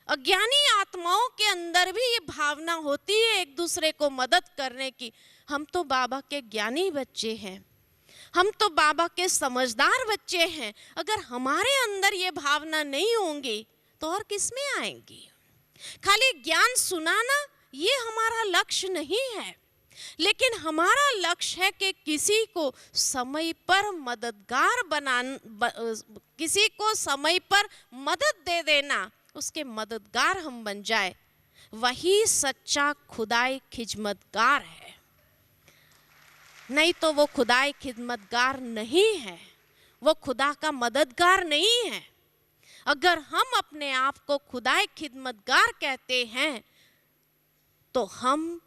अज्ञानी आत्माओं के अंदर भी ये भावना होती है एक दूसरे को मदद करने की। हम तो बाबा के ज्ञानी बच्चे हैं, हम तो बाबा के समझदार बच्चे हैं। अगर हमारे अंदर ये भावना नहीं होंगी तो और किसमें आएंगी। खाली ज्ञान सुनाना ये हमारा लक्ष्य नहीं है, लेकिन हमारा लक्ष्य है कि किसी को समय पर मददगार किसी को समय पर मदद दे देना, उसके मददगार हम बन जाए। वही सच्चा खुदाई खिदमतगार है, नहीं तो वो खुदाई खिदमतगार नहीं है, वो खुदा का मददगार नहीं है। अगर हम अपने आप को खुदाई खिदमतगार कहते हैं तो हम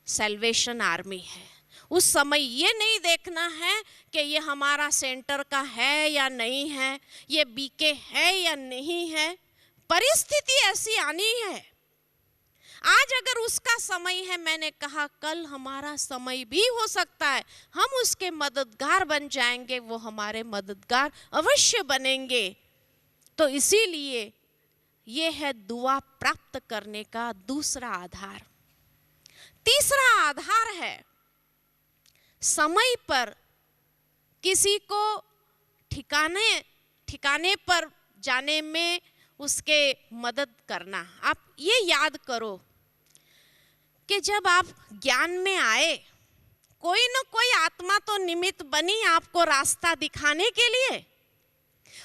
सैल्वेशन आर्मी है। उस समय ये नहीं देखना है कि ये हमारा सेंटर का है या नहीं है, ये बीके है या नहीं है। परिस्थिति ऐसी आनी है, आज अगर उसका समय है, मैंने कहा कल हमारा समय भी हो सकता है, हम उसके मददगार बन जाएंगे, वो हमारे मददगार अवश्य बनेंगे। तो इसीलिए ये है दुआ प्राप्त करने का दूसरा आधार। तीसरा आधार है समय पर किसी को ठिकाने पर जाने में उसके मदद करना। आप ये याद करो कि जब आप ज्ञान में आए, कोई न कोई आत्मा तो निमित्त बनी आपको रास्ता दिखाने के लिए,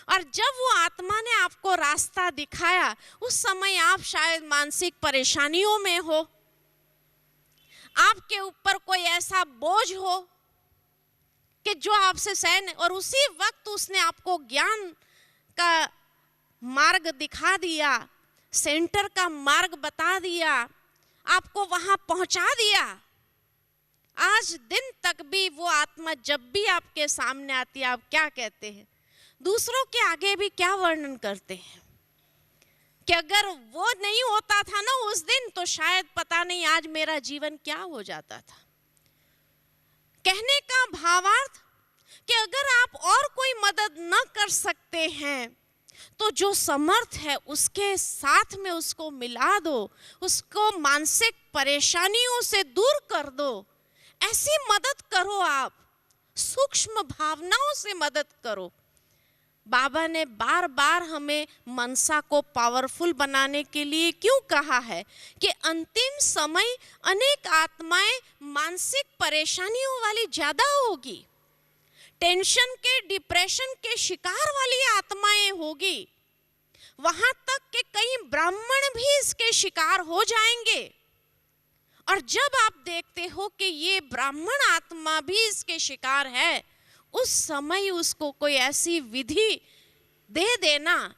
और जब वो आत्मा ने आपको रास्ता दिखाया, उस समय आप शायद मानसिक परेशानियों में हो, आपके ऊपर कोई ऐसा बोझ हो कि जो आपसे सहन, और उसी वक्त उसने आपको ज्ञान का मार्ग दिखा दिया, सेंटर का मार्ग बता दिया, आपको वहां पहुंचा दिया। आज दिन तक भी वो आत्मा जब भी आपके सामने आती है, आप क्या कहते हैं? दूसरों के आगे भी क्या वर्णन करते हैं कि अगर वो नहीं होता था ना उस दिन, तो शायद पता नहीं आज मेरा जीवन क्या हो जाता था। कहने का भावार्थ कि अगर आप और कोई मदद न कर सकते हैं, तो जो समर्थ है उसके साथ में उसको मिला दो, उसको मानसिक परेशानियों से दूर कर दो। ऐसी मदद करो, आप सूक्ष्म भावनाओं से मदद करो। बाबा ने बार बार हमें मनसा को पावरफुल बनाने के लिए क्यों कहा है कि अंतिम समय अनेक आत्माएं मानसिक परेशानियों वाली ज्यादा होगी, टेंशन के, डिप्रेशन के शिकार वाली आत्माएं होगी, वहां तक कि कई ब्राह्मण भी इसके शिकार हो जाएंगे। और जब आप देखते हो कि ये ब्राह्मण आत्मा भी इसके शिकार है, उस समय उसको कोई ऐसी विधि दे देना,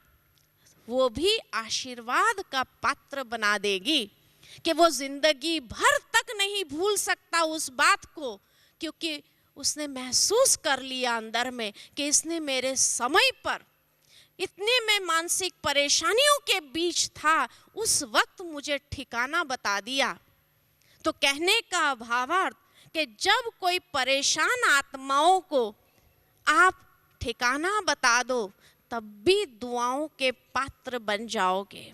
वो भी आशीर्वाद का पात्र बना देगी कि वो जिंदगी भर तक नहीं भूल सकता उस बात को, क्योंकि उसने महसूस कर लिया अंदर में कि इसने मेरे समय पर, इतने मैं मानसिक परेशानियों के बीच था, उस वक्त मुझे ठिकाना बता दिया। तो कहने का भावार्थ कि जब कोई परेशान आत्माओं को आप ठिकाना बता दो, तब भी दुआओं के पात्र बन जाओगे।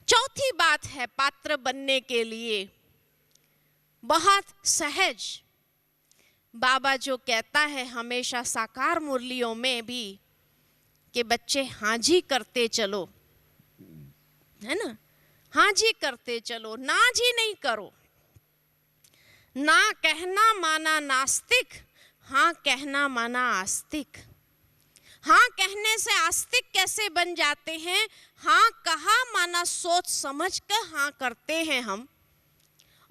चौथी बात है पात्र बनने के लिए, बहुत सहज। बाबा जो कहता है हमेशा साकार मुरलियों में भी कि बच्चे हाँ जी करते चलो, है ना, हाँ जी करते चलो, ना जी नहीं करो। ना कहना माना नास्तिक, हाँ कहना माना आस्तिक। हाँ कहने से आस्तिक कैसे बन जाते हैं? हाँ कहा माना सोच समझ कर हाँ करते हैं हम,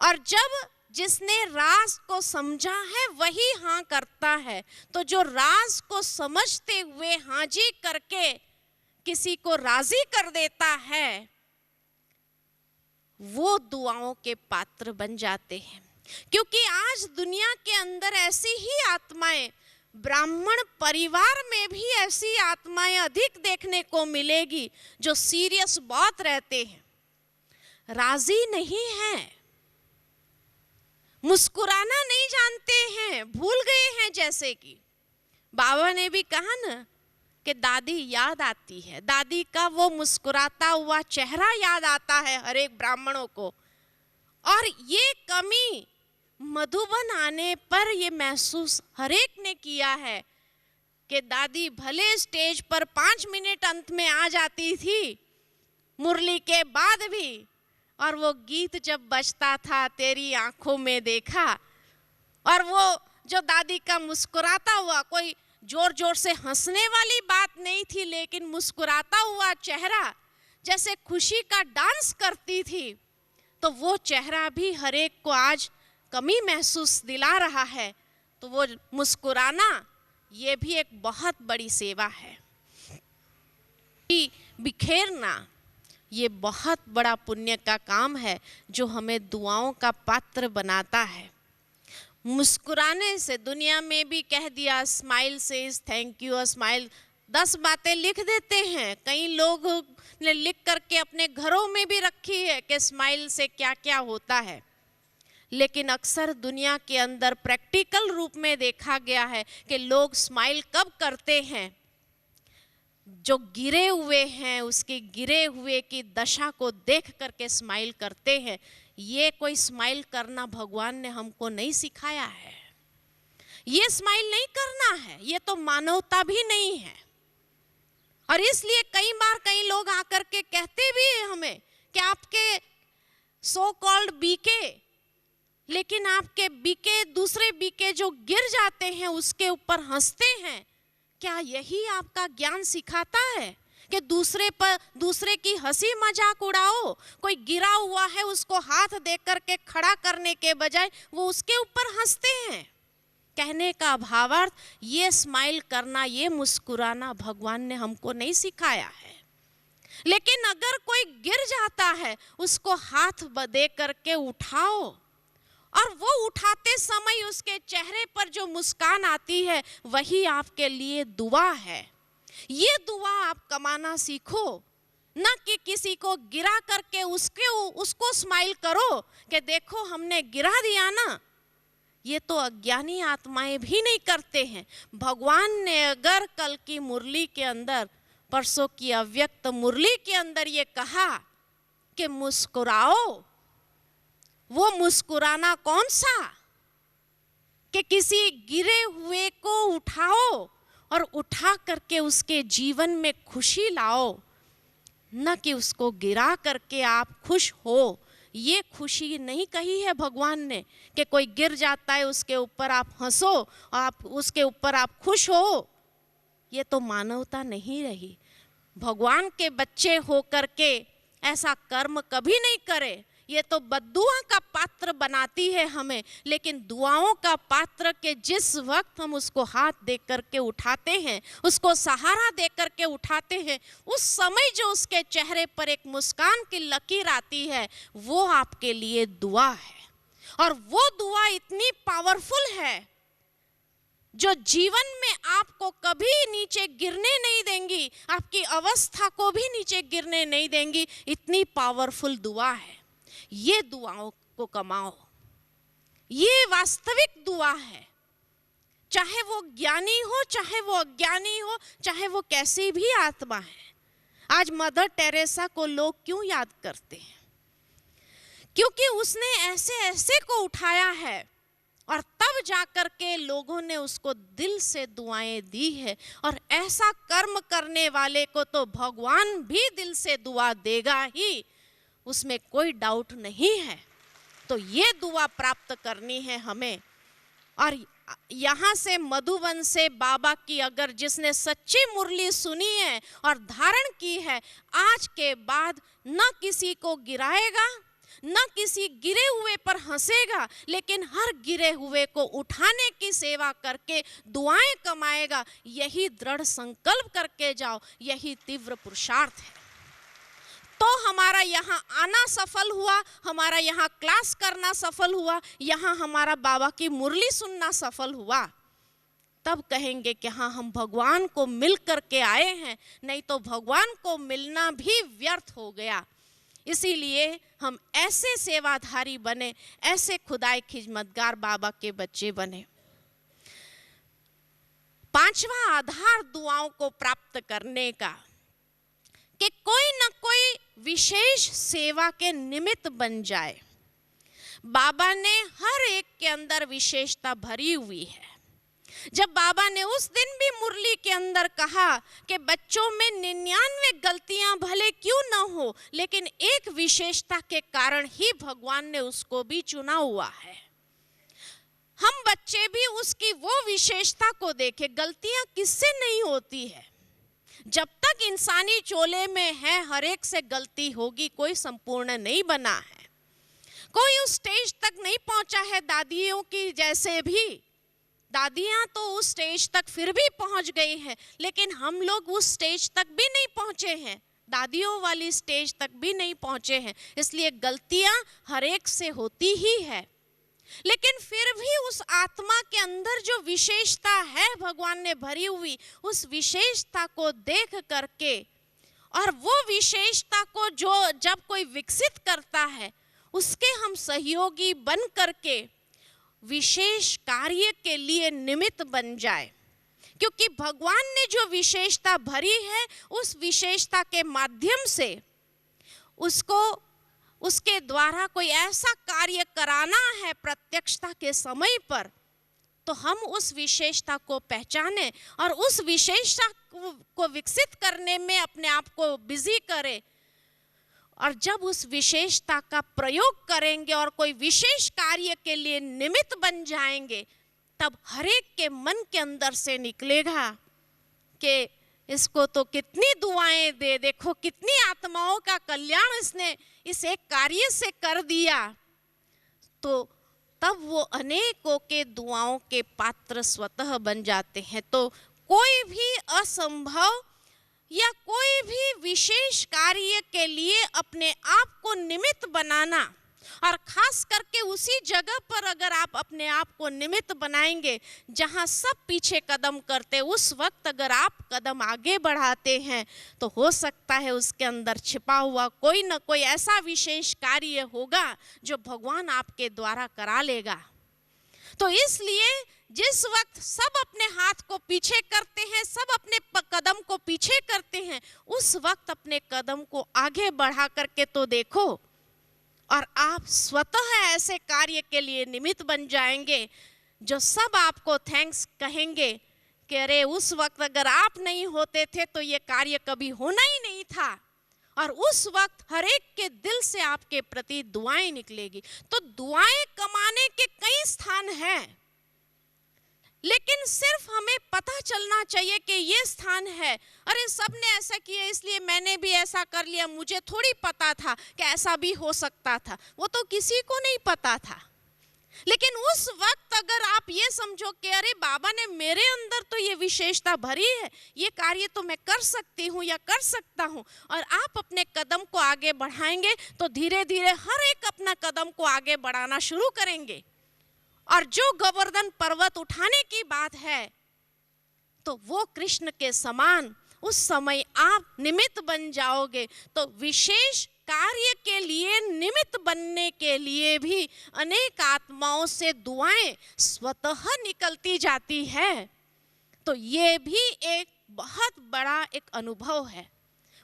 और जब जिसने राज को समझा है वही हाँ करता है। तो जो राज को समझते हुए हाँ जी करके किसी को राजी कर देता है, वो दुआओं के पात्र बन जाते हैं। क्योंकि आज दुनिया के अंदर ऐसी ही आत्माएं, ब्राह्मण परिवार में भी ऐसी आत्माएं अधिक देखने को मिलेगी जो सीरियस बहुत रहते हैं, राजी नहीं है, मुस्कुराना नहीं जानते हैं, भूल गए हैं। जैसे कि बाबा ने भी कहा ना कि दादी याद आती है, दादी का वो मुस्कुराता हुआ चेहरा याद आता है हर एक ब्राह्मणों को। और ये कमी मधुबन आने पर ये महसूस हर एक ने किया है कि दादी भले स्टेज पर 5 मिनट अंत में आ जाती थी मुरली के बाद भी, और वो गीत जब बजता था तेरी आंखों में देखा, और वो जो दादी का मुस्कुराता हुआ, कोई जोर जोर से हंसने वाली बात नहीं थी, लेकिन मुस्कुराता हुआ चेहरा जैसे खुशी का डांस करती थी, तो वो चेहरा भी हर एक को आज कमी महसूस दिला रहा है। तो वो मुस्कुराना ये भी एक बहुत बड़ी सेवा है। बिखेरना ये बहुत बड़ा पुण्य का काम है जो हमें दुआओं का पात्र बनाता है। मुस्कुराने से, दुनिया में भी कह दिया smile says thank you, smile 10 बातें लिख देते हैं। कई लोग ने लिख करके अपने घरों में भी रखी है कि स्माइल से क्या क्या होता है, लेकिन अक्सर दुनिया के अंदर प्रैक्टिकल रूप में देखा गया है कि लोग स्माइल कब करते हैं, जो गिरे हुए हैं उसके गिरे हुए की दशा को देख करके स्माइल करते हैं। ये कोई स्माइल करना भगवान ने हमको नहीं सिखाया है, ये स्माइल नहीं करना है, ये तो मानवता भी नहीं है। और इसलिए कई बार कई लोग आकर के कहते भी हैं हमें कि आपके सो कॉल्ड बीके, लेकिन आपके बीके दूसरे बीके जो गिर जाते हैं उसके ऊपर हंसते हैं। क्या यही आपका ज्ञान सिखाता है कि दूसरे की हंसी मजाक उड़ाओ? कोई गिरा हुआ है उसको हाथ दे करके खड़ा करने के बजाय वो उसके ऊपर हंसते हैं। कहने का भावार्थ, ये स्माइल करना, ये मुस्कुराना भगवान ने हमको नहीं सिखाया है। लेकिन अगर कोई गिर जाता है उसको हाथ दे करके उठाओ, और वो उठाते समय उसके चेहरे पर जो मुस्कान आती है वही आपके लिए दुआ है। ये दुआ आप कमाना सीखो, ना कि किसी को गिरा करके उसको स्माइल करो कि देखो हमने गिरा दिया ना। ये तो अज्ञानी आत्माएं भी नहीं करते हैं। भगवान ने अगर कल की मुरली के अंदर, परसों की अव्यक्त मुरली के अंदर ये कहा कि मुस्कुराओ, वो मुस्कुराना कौन सा? कि किसी गिरे हुए को उठाओ और उठा करके उसके जीवन में खुशी लाओ, न कि उसको गिरा करके आप खुश हो। ये खुशी नहीं कही है भगवान ने कि कोई गिर जाता है उसके ऊपर आप हंसो, आप उसके ऊपर आप खुश हो। ये तो मानवता नहीं रही। भगवान के बच्चे हो करके ऐसा कर्म कभी नहीं करे। ये तो बद्दुआ का पात्र बनाती है हमें, लेकिन दुआओं का पात्र के जिस वक्त हम उसको हाथ दे करके उठाते हैं, उसको सहारा दे करके उठाते हैं, उस समय जो उसके चेहरे पर एक मुस्कान की लकीर आती है, वो आपके लिए दुआ है। और वो दुआ इतनी पावरफुल है जो जीवन में आपको कभी नीचे गिरने नहीं देंगी, आपकी अवस्था को भी नीचे गिरने नहीं देंगी। इतनी पावरफुल दुआ है। ये दुआओं को कमाओ, ये वास्तविक दुआ है। चाहे वो ज्ञानी हो, चाहे वो अज्ञानी हो, चाहे वो कैसी भी आत्मा है। आज मदर टेरेसा को लोग क्यों याद करते हैं? क्योंकि उसने ऐसे ऐसे को उठाया है और तब जाकर के लोगों ने उसको दिल से दुआएं दी है। और ऐसा कर्म करने वाले को तो भगवान भी दिल से दुआ देगा ही, उसमें कोई डाउट नहीं है। तो ये दुआ प्राप्त करनी है हमें। और यहाँ से मधुबन से बाबा की अगर जिसने सच्ची मुरली सुनी है और धारण की है, आज के बाद न किसी को गिराएगा, न किसी गिरे हुए पर हंसेगा, लेकिन हर गिरे हुए को उठाने की सेवा करके दुआएं कमाएगा। यही दृढ़ संकल्प करके जाओ, यही तीव्र पुरुषार्थ है। तो हमारा यहाँ आना सफल हुआ, हमारा यहाँ क्लास करना सफल हुआ, यहाँ हमारा बाबा की मुरली सुनना सफल हुआ। तब कहेंगे कि हाँ, हम भगवान को मिल करके आए हैं, नहीं तो भगवान को मिलना भी व्यर्थ हो गया। इसीलिए हम ऐसे सेवाधारी बने, ऐसे खुदाई खिदमतगार बाबा के बच्चे बने। पांचवा आधार दुआओं को प्राप्त करने का, कि कोई न कोई विशेष सेवा के निमित्त बन जाए। बाबा ने हर एक के अंदर विशेषता भरी हुई है। जब बाबा ने उस दिन भी मुरली के अंदर कहा कि बच्चों में 99 गलतियां भले क्यों न हो, लेकिन एक विशेषता के कारण ही भगवान ने उसको भी चुना हुआ है। हम बच्चे भी उसकी वो विशेषता को देखें। गलतियां किससे नहीं होती है? जब तक इंसानी चोले में है, हर एक से गलती होगी। कोई संपूर्ण नहीं बना है, कोई उस स्टेज तक नहीं पहुंचा है दादियों की जैसे भी। दादियां तो उस स्टेज तक फिर भी पहुंच गई हैं, लेकिन हम लोग उस स्टेज तक भी नहीं पहुंचे हैं, दादियों वाली स्टेज तक भी नहीं पहुंचे हैं। इसलिए गलतियां हर एक से होती ही है, लेकिन फिर भी उस आत्मा के अंदर जो विशेषता है भगवान ने भरी हुई, उस विशेषता को देख करके और वो विशेषता को जो जब कोई विकसित करता है, उसके हम सहयोगी बन करके विशेष कार्य के लिए निमित्त बन जाए। क्योंकि भगवान ने जो विशेषता भरी है, उस विशेषता के माध्यम से उसको उसके द्वारा कोई ऐसा कार्य कराना है प्रत्यक्षता के समय पर, तो हम उस विशेषता को पहचाने और उस विशेषता को विकसित करने में अपने आप को बिजी करें। और जब उस विशेषता का प्रयोग करेंगे और कोई विशेष कार्य के लिए निमित्त बन जाएंगे, तब हर एक के मन के अंदर से निकलेगा कि इसको तो कितनी दुआएं दे, देखो कितनी आत्माओं का कल्याण इसने इस एक कार्य से कर दिया। तो तब वो अनेकों के दुआओं के पात्र स्वतः बन जाते हैं। तो कोई भी असंभव या कोई भी विशेष कार्य के लिए अपने आप को निमित्त बनाना, और खास करके उसी जगह पर अगर आप अपने आप को निमित्त बनाएंगे जहां सब पीछे कदम करते, उस वक्त अगर आप कदम आगे बढ़ाते हैं तो हो सकता है उसके अंदर छिपा हुआ कोई न कोई ऐसा विशेष कार्य होगा जो भगवान आपके द्वारा करा लेगा। तो इसलिए जिस वक्त सब अपने हाथ को पीछे करते हैं, सब अपने कदम को पीछे करते हैं, उस वक्त अपने कदम को आगे बढ़ा करके तो देखो, और आप स्वतः ऐसे कार्य के लिए निमित्त बन जाएंगे जो सब आपको थैंक्स कहेंगे कि अरे उस वक्त अगर आप नहीं होते थे तो ये कार्य कभी होना ही नहीं था। और उस वक्त हर एक के दिल से आपके प्रति दुआएं निकलेगी। तो दुआएं कमाने के कई स्थान हैं, लेकिन सिर्फ हमें पता चलना चाहिए कि ये स्थान है। अरे सबने ऐसा किया इसलिए मैंने भी ऐसा कर लिया, मुझे थोड़ी पता था कि ऐसा भी हो सकता था, वो तो किसी को नहीं पता था। लेकिन उस वक्त अगर आप ये समझो कि अरे बाबा ने मेरे अंदर तो ये विशेषता भरी है, ये कार्य तो मैं कर सकती हूँ या कर सकता हूँ, और आप अपने कदम को आगे बढ़ाएंगे तो धीरे धीरे हर एक अपना कदम को आगे बढ़ाना शुरू करेंगे। और जो गोवर्धन पर्वत उठाने की बात है, तो वो कृष्ण के समान उस समय आप निमित्त बन जाओगे। तो विशेष कार्य के लिए निमित्त बनने के लिए भी अनेक आत्माओं से दुआएं स्वतः निकलती जाती है। तो ये भी एक बहुत बड़ा एक अनुभव है।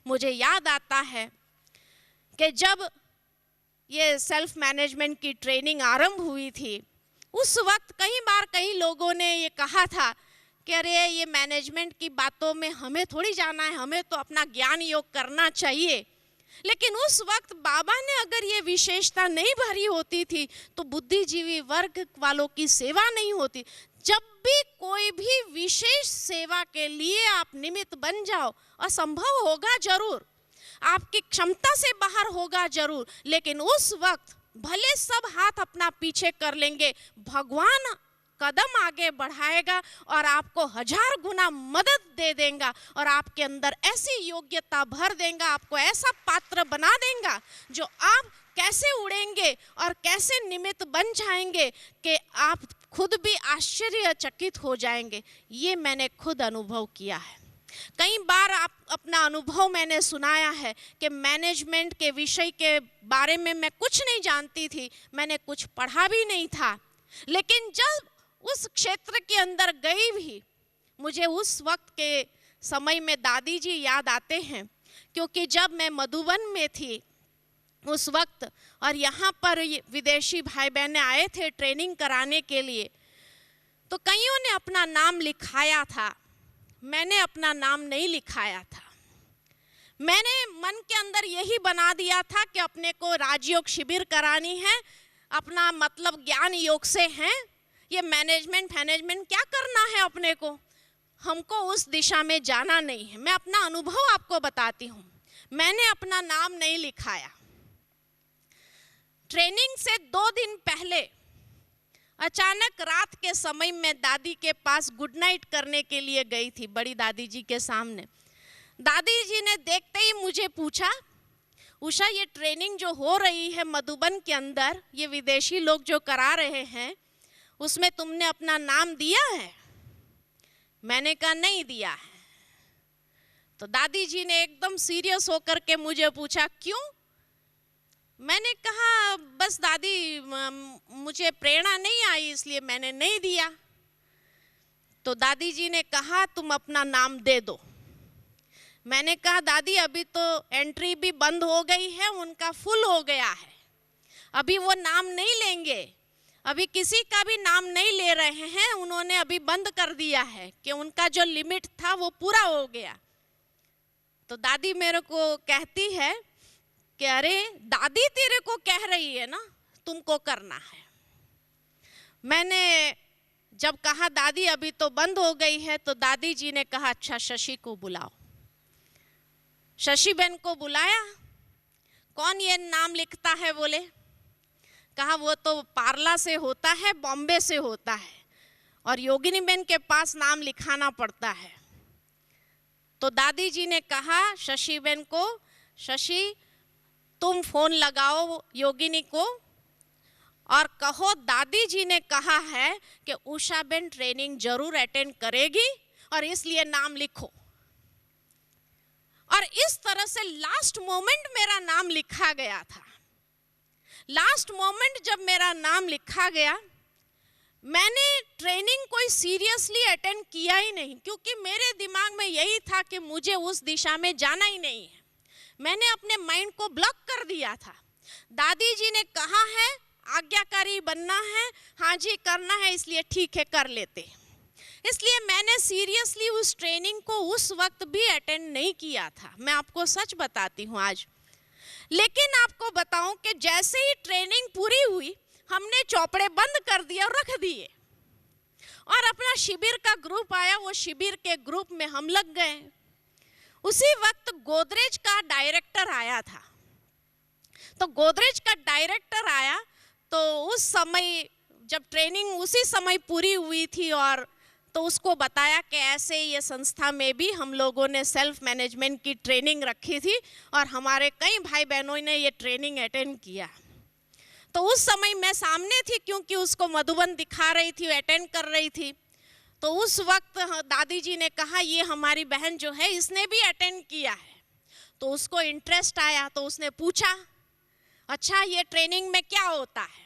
मुझे याद आता है कि जब ये सेल्फ मैनेजमेंट की ट्रेनिंग आरंभ हुई थी, उस वक्त कई बार कई लोगों ने ये कहा था कि अरे ये मैनेजमेंट की बातों में हमें थोड़ी जाना है, हमें तो अपना ज्ञान योग करना चाहिए। लेकिन उस वक्त बाबा ने अगर ये विशेषता नहीं भरी होती थी तो बुद्धिजीवी वर्ग वालों की सेवा नहीं होती। जब भी कोई भी विशेष सेवा के लिए आप निमित्त बन जाओ, असंभव होगा जरूर, आपकी क्षमता से बाहर होगा जरूर, लेकिन उस वक्त भले सब हाथ अपना पीछे कर लेंगे, भगवान कदम आगे बढ़ाएगा और आपको 1000 गुना मदद दे देगा और आपके अंदर ऐसी योग्यता भर देगा, आपको ऐसा पात्र बना देगा जो आप कैसे उड़ेंगे और कैसे निमित्त बन जाएंगे कि आप खुद भी आश्चर्यचकित हो जाएंगे। ये मैंने खुद अनुभव किया है। कई बार आप अपना अनुभव मैंने सुनाया है कि मैनेजमेंट के विषय के बारे में मैं कुछ नहीं जानती थी, मैंने कुछ पढ़ा भी नहीं था, लेकिन जब उस क्षेत्र के अंदर गई भी, मुझे उस वक्त के समय में दादी जी याद आते हैं, क्योंकि जब मैं मधुबन में थी उस वक्त और यहाँ पर विदेशी भाई बहनें आए थे ट्रेनिंग कराने के लिए, तो कईयों ने अपना नाम लिखाया था, मैंने अपना नाम नहीं लिखाया था। मैंने मन के अंदर यही बना दिया था कि अपने को राजयोग शिविर करानी है, अपना मतलब ज्ञान योग से है, ये मैनेजमेंट क्या करना है अपने को, हमको उस दिशा में जाना नहीं है। मैं अपना अनुभव आपको बताती हूँ, मैंने अपना नाम नहीं लिखाया। ट्रेनिंग से 2 दिन पहले अचानक रात के समय में दादी के पास गुड नाइट करने के लिए गई थी, बड़ी दादी जी के सामने। दादी जी ने देखते ही मुझे पूछा, उषा ये ट्रेनिंग जो हो रही है मधुबन के अंदर, ये विदेशी लोग जो करा रहे हैं, उसमें तुमने अपना नाम दिया है? मैंने कहा नहीं दिया है। तो दादी जी ने एकदम सीरियस होकर के मुझे पूछा, क्यों? मैंने कहा, बस दादी मुझे प्रेरणा नहीं आई इसलिए मैंने नहीं दिया। तो दादी जी ने कहा, तुम अपना नाम दे दो। मैंने कहा, दादी अभी तो एंट्री भी बंद हो गई है, उनका फुल हो गया है, अभी वो नाम नहीं लेंगे, अभी किसी का भी नाम नहीं ले रहे हैं, उन्होंने अभी बंद कर दिया है कि उनका जो लिमिट था वो पूरा हो गया। तो दादी मेरे को कहती है कि अरे दादी तेरे को कह रही है ना, तुमको करना है। मैंने जब कहा दादी अभी तो बंद हो गई है, तो दादी जी ने कहा, अच्छा शशि को बुलाओ। शशि बहन को बुलाया। कौन ये नाम लिखता है? बोले। कहा वो तो पार्ला से होता है, बॉम्बे से होता है, और योगिनी बहन के पास नाम लिखाना पड़ता है। तो दादी जी ने कहा शशि बहन को, शशि तुम फोन लगाओ योगिनी को और कहो दादी जी ने कहा है कि उषा बहन ट्रेनिंग जरूर अटेंड करेगी और इसलिए नाम लिखो। और इस तरह से लास्ट मोमेंट मेरा नाम लिखा गया था। लास्ट मोमेंट जब मेरा नाम लिखा गया, मैंने ट्रेनिंग कोई सीरियसली अटेंड किया ही नहीं, क्योंकि मेरे दिमाग में यही था कि मुझे उस दिशा में जाना ही नहीं है। मैंने अपने माइंड को ब्लॉक कर दिया था। दादी जी ने कहा है आज्ञाकारी बनना है, हाँ जी करना है, इसलिए ठीक है कर लेते। इसलिए मैंने सीरियसली उस ट्रेनिंग को उस वक्त भी अटेंड नहीं किया था। मैं आपको सच बताती हूँ आज। लेकिन आपको बताऊं कि जैसे ही ट्रेनिंग पूरी हुई, हमने चौपड़े बंद कर दिए और रख दिए, और अपना शिविर का ग्रुप आया, वो शिविर के ग्रुप में हम लग गए। उसी वक्त गोदरेज का डायरेक्टर आया था। तो गोदरेज का डायरेक्टर आया, तो उस समय जब ट्रेनिंग उसी समय पूरी हुई थी, और तो उसको बताया कि ऐसे ये संस्था में भी हम लोगों ने सेल्फ मैनेजमेंट की ट्रेनिंग रखी थी और हमारे कई भाई बहनों ने ये ट्रेनिंग अटेंड किया। तो उस समय मैं सामने थी, क्योंकि उसको मधुबन दिखा रही थी, अटेंड कर रही थी। तो उस वक्त दादी जी ने कहा ये हमारी बहन जो है इसने भी अटेंड किया है। तो उसको इंटरेस्ट आया, तो उसने पूछा अच्छा ये ट्रेनिंग में क्या होता है।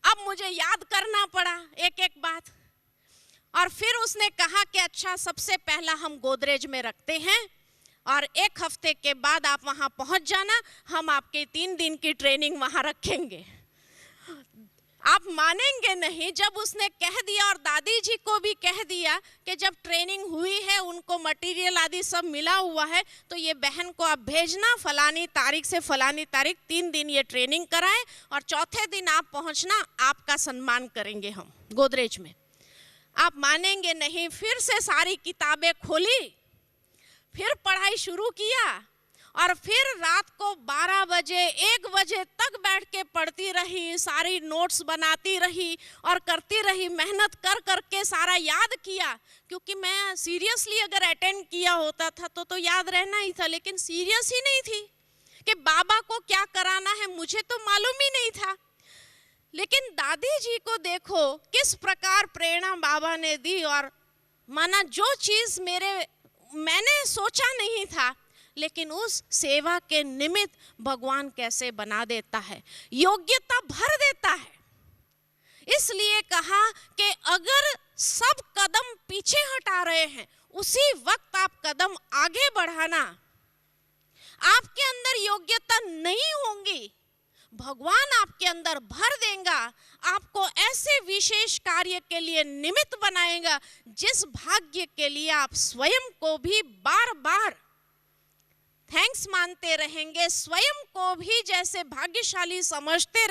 अब मुझे याद करना पड़ा एक एक बात, और फिर उसने कहा कि अच्छा सबसे पहला हम गोदरेज में रखते हैं और 1 हफ्ते के बाद आप वहां पहुंच जाना, हम आपके 3 दिन की ट्रेनिंग वहां रखेंगे। आप मानेंगे नहीं, जब उसने कह दिया और दादी जी को भी कह दिया कि जब ट्रेनिंग हुई है, उनको मटेरियल आदि सब मिला हुआ है, तो ये बहन को आप भेजना फलानी तारीख से फलानी तारीख 3 दिन ये ट्रेनिंग कराए, और चौथे दिन आप पहुंचना, आपका सम्मान करेंगे हम गोदरेज में। आप मानेंगे नहीं, फिर से सारी किताबें खोली, फिर पढ़ाई शुरू किया, और फिर रात को 12 बजे 1 बजे तक बैठ के पढ़ती रही, सारी नोट्स बनाती रही और करती रही, मेहनत कर करके सारा याद किया। क्योंकि मैं सीरियसली अगर अटेंड किया होता था तो याद रहना ही था, लेकिन सीरियस ही नहीं थी कि बाबा को क्या कराना है, मुझे तो मालूम ही नहीं था। लेकिन दादी जी को देखो किस प्रकार प्रेरणा बाबा ने दी, और माना जो चीज मैंने सोचा नहीं था, लेकिन उस सेवा के निमित्त भगवान कैसे बना देता है, योग्यता भर देता है। इसलिए कहा कि अगर सब कदम पीछे हटा रहे हैं, उसी वक्त आप कदम आगे बढ़ाना। आपके अंदर योग्यता नहीं होंगी, भगवान आपके अंदर भर देगा, आपको ऐसे विशेष कार्य के लिए निमित्त बनाएगा जिस भाग्य के लिए आप स्वयं को भी बार बार थैंक्स मानते रहेंगे, स्वयं को भी जैसे भाग्यशाली समझते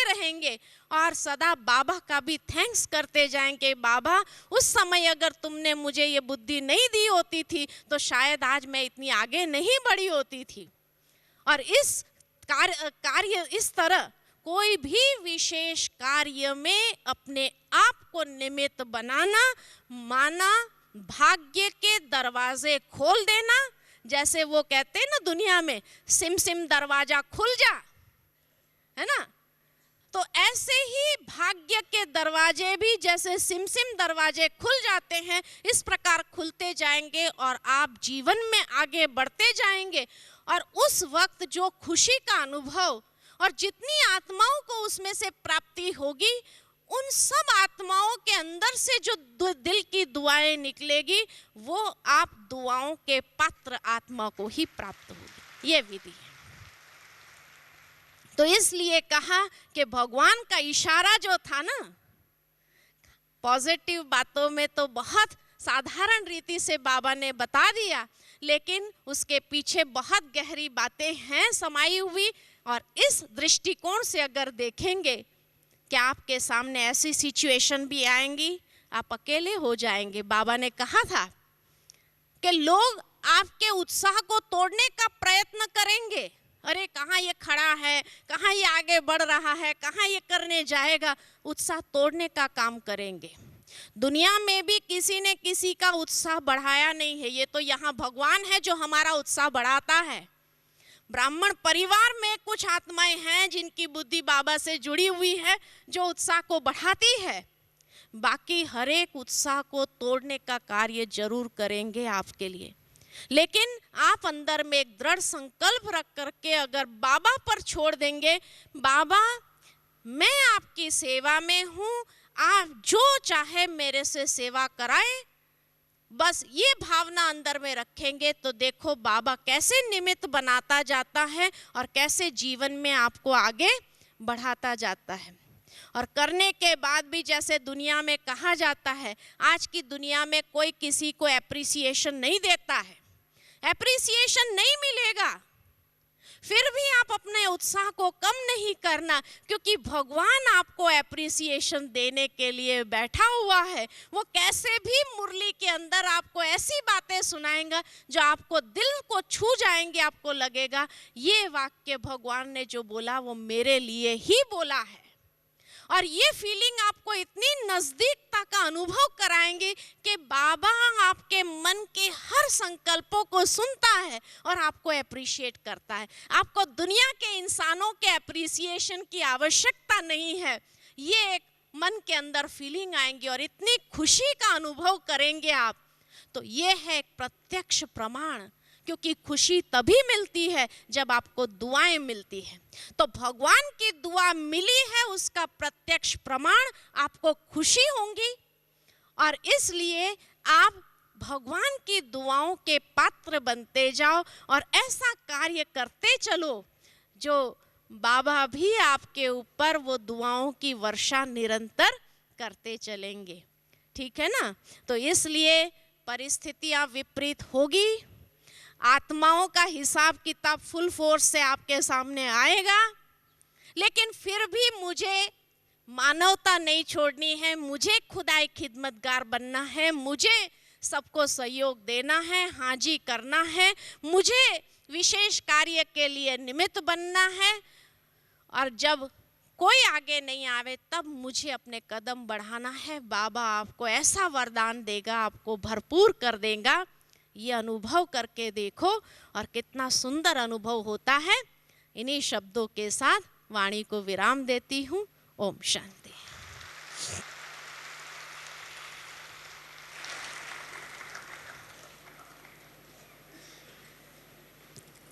रहेंगे, और सदा बाबा का भी थैंक्स करते जाएंगे। बाबा उस समय अगर तुमने मुझे ये बुद्धि नहीं दी होती थी तो शायद आज मैं इतनी आगे नहीं बढ़ी होती थी। और इस कार्य इस तरह कोई भी विशेष कार्य में अपने आप को निमित्त बनाना, माना भाग्य के दरवाजे खोल देना। जैसे वो कहते हैं ना दुनिया में, सिम सिम दरवाजा खुल जा, है ना। तो ऐसे ही भाग्य के दरवाजे भी जैसे सिमसिम दरवाजे खुल जाते हैं, इस प्रकार खुलते जाएंगे और आप जीवन में आगे बढ़ते जाएंगे। और उस वक्त जो खुशी का अनुभव और जितनी आत्माओं को उसमें से प्राप्ति होगी, उन सब आत्माओं के अंदर से जो दिल की दुआएं निकलेगी, वो आप दुआओं के पात्र आत्मा को ही प्राप्त होगी। ये विधि है। तो इसलिए कहा कि भगवान का इशारा जो था ना, पॉजिटिव बातों में तो बहुत साधारण रीति से बाबा ने बता दिया, लेकिन उसके पीछे बहुत गहरी बातें हैं समाई हुई। और इस दृष्टिकोण से अगर देखेंगे कि आपके सामने ऐसी सिचुएशन भी आएंगी, आप अकेले हो जाएंगे। बाबा ने कहा था कि लोग आपके उत्साह को तोड़ने का प्रयत्न करेंगे। अरे कहाँ ये खड़ा है, कहाँ ये आगे बढ़ रहा है, कहाँ ये करने जाएगा, उत्साह तोड़ने का काम करेंगे। दुनिया में भी किसी ने किसी का उत्साह बढ़ाया नहीं है। ये तो यहाँ भगवान है जो हमारा उत्साह बढ़ाता है। ब्राह्मण परिवार में कुछ आत्माएं हैं जिनकी बुद्धि बाबा से जुड़ी हुई है, जो उत्साह को बढ़ाती है। बाकी हर एक उत्साह को तोड़ने का कार्य जरूर करेंगे आपके लिए। लेकिन आप अंदर में एक दृढ़ संकल्प रख करके अगर बाबा पर छोड़ देंगे, बाबा मैं आपकी सेवा में हूँ, आप जो चाहे मेरे से सेवा कराएं, बस ये भावना अंदर में रखेंगे, तो देखो बाबा कैसे निमित्त बनाता जाता है और कैसे जीवन में आपको आगे बढ़ाता जाता है। और करने के बाद भी जैसे दुनिया में कहा जाता है, आज की दुनिया में कोई किसी को एप्रिसिएशन नहीं देता है, एप्रिसिएशन नहीं मिलेगा। फिर भी आप अपने उत्साह को कम नहीं करना, क्योंकि भगवान आपको एप्रिसिएशन देने के लिए बैठा हुआ है। वो कैसे भी मुरली के अंदर आपको ऐसी बातें सुनाएगा जो आपको दिल को छू जाएंगे। आपको लगेगा ये वाक्य भगवान ने जो बोला वो मेरे लिए ही बोला है। और ये फीलिंग आपको इतनी नजदीकता का अनुभव कराएंगे कि बाबा आपके मन के हर संकल्पों को सुनता है और आपको अप्रिशिएट करता है। आपको दुनिया के इंसानों के अप्रिसिएशन की आवश्यकता नहीं है। ये एक मन के अंदर फीलिंग आएंगी और इतनी खुशी का अनुभव करेंगे आप। तो ये है एक प्रत्यक्ष प्रमाण, क्योंकि खुशी तभी मिलती है जब आपको दुआएं मिलती है। तो भगवान की दुआ मिली है, उसका प्रत्यक्ष प्रमाण आपको खुशी होंगी। और इसलिए आप भगवान की दुआओं के पात्र बनते जाओ और ऐसा कार्य करते चलो जो बाबा भी आपके ऊपर वो दुआओं की वर्षा निरंतर करते चलेंगे। ठीक है ना? तो इसलिए परिस्थितियां विपरीत होगी, आत्माओं का हिसाब किताब फुल फोर्स से आपके सामने आएगा, लेकिन फिर भी मुझे मानवता नहीं छोड़नी है, मुझे खुदाई खिदमतगार बनना है, मुझे सबको सहयोग देना है, हाजी करना है, मुझे विशेष कार्य के लिए निमित्त बनना है। और जब कोई आगे नहीं आवे तब मुझे अपने कदम बढ़ाना है। बाबा आपको ऐसा वरदान देगा, आपको भरपूर कर देगा। ये अनुभव करके देखो और कितना सुंदर अनुभव होता है। इन्हीं शब्दों के साथ वाणी को विराम देती हूँ। ओम शांति।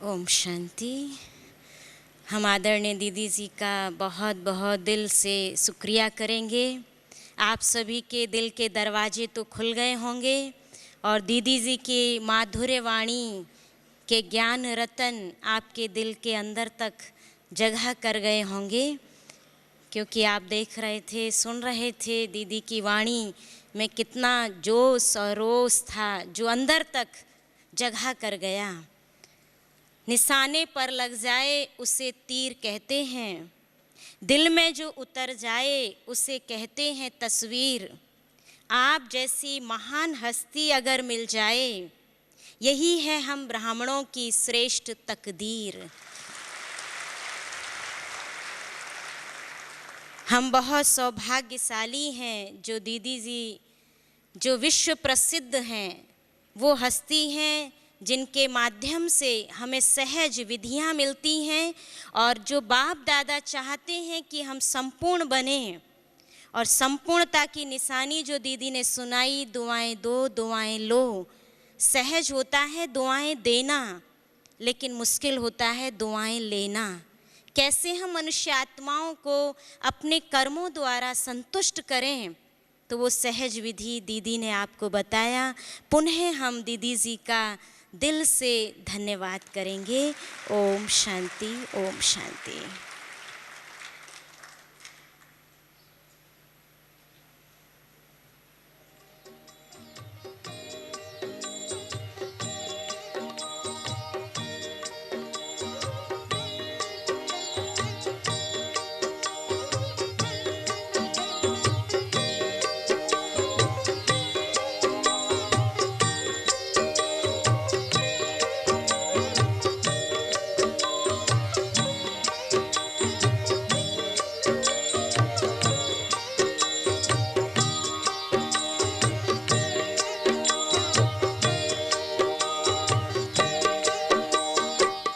ओम शांति। हम आदरणीय दीदी जी का बहुत बहुत दिल से शुक्रिया करेंगे। आप सभी के दिल के दरवाजे तो खुल गए होंगे और दीदी जी की माधुर्य वाणी के ज्ञान रतन आपके दिल के अंदर तक जगह कर गए होंगे, क्योंकि आप देख रहे थे, सुन रहे थे दीदी की वाणी में कितना जोश और रोष था जो अंदर तक जगह कर गया। निशाने पर लग जाए उसे तीर कहते हैं, दिल में जो उतर जाए उसे कहते हैं तस्वीर। आप जैसी महान हस्ती अगर मिल जाए, यही है हम ब्राह्मणों की श्रेष्ठ तकदीर। हम बहुत सौभाग्यशाली हैं जो दीदी जी जो विश्व प्रसिद्ध हैं, वो हस्ती हैं जिनके माध्यम से हमें सहज विधियां मिलती हैं और जो बाप दादा चाहते हैं कि हम संपूर्ण बने। और संपूर्णता की निशानी जो दीदी ने सुनाई, दुआएं दो दुआएं लो। सहज होता है दुआएं देना, लेकिन मुश्किल होता है दुआएं लेना। कैसे हम मनुष्य आत्माओं को अपने कर्मों द्वारा संतुष्ट करें, तो वो सहज विधि दीदी ने आपको बताया। पुनः हम दीदी जी का दिल से धन्यवाद करेंगे। ओम शांति, ओम शांति।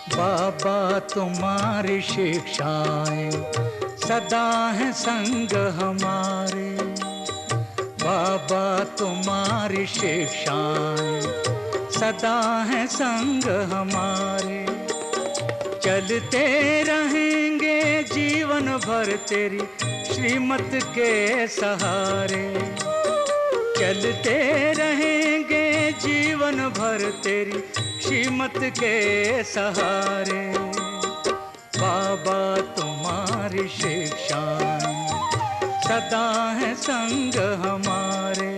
बाबा तुम्हारी शिक्षाएं सदा है संग हमारे। बाबा तुम्हारी शिक्षाएं सदा है संग हमारे। चलते रहेंगे जीवन भर तेरी श्रीमत के सहारे। चलते रहेंगे जीवन भर तेरी श्रीमत के सहारे। बाबा तुम्हारी शिक्षाएं सदा है संग हमारे।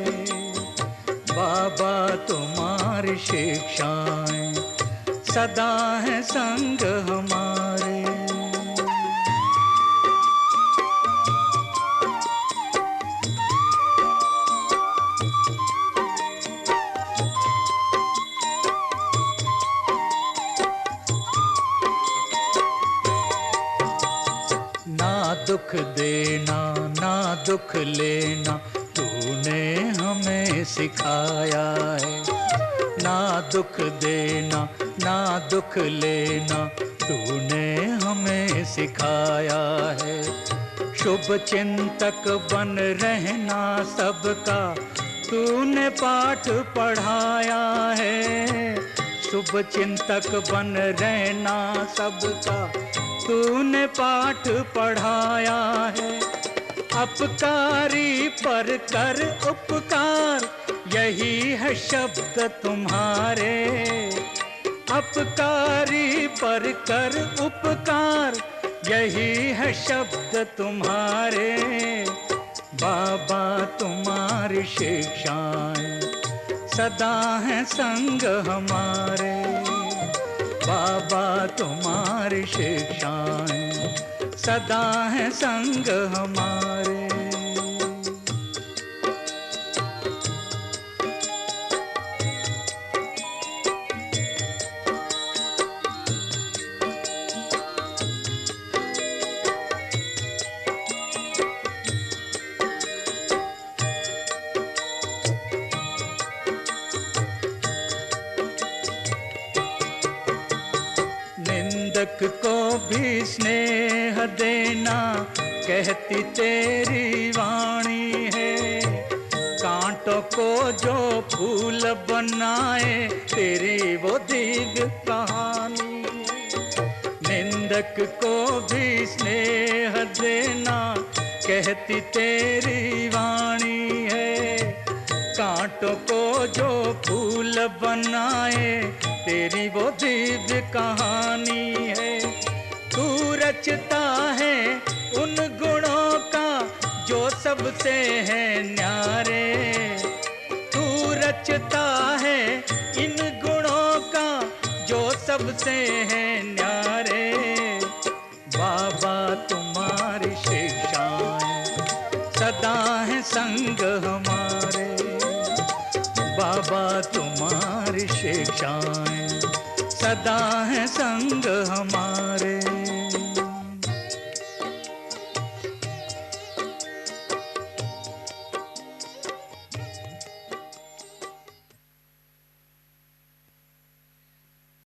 बाबा तुम्हारी शिक्षाएं सदा है संग हमारे। दुख देना ना दुख लेना तूने हमें सिखाया है। ना दुख देना ना दुख लेना तूने हमें सिखाया है। शुभ चिंतक बन रहना सबका तूने पाठ पढ़ाया है। शुभ चिंतक बन रहना सबका तूने पाठ पढ़ाया है। अपकारी पर कर उपकार यही है शब्द तुम्हारे। अपकारी पर कर उपकार यही है शब्द तुम्हारे। बाबा तुम्हारी शिक्षाएं सदा है संग हमारे। बाबा तुम्हारी शिक्षाएं सदा है संग हमारे। निंदक को भी स्नेह देना कहती तेरी वाणी है। कांटों को जो फूल बनाए तेरी वो दिव्य कहानी। निंदक को भी स्नेह देना कहती तेरी वाणी है। कांटों को जो फूल बनाए तेरी वो दिव्य कहानी है। तू रचता है उन गुणों का जो सबसे है न्यारे। तू रचता है इन गुणों का जो सबसे है न्यारे। बाबा तुम्हारी शिक्षाएं सदा है संग हमारे। बाबा तुम्हारी शिक्षाएं सदा है संग हमारे।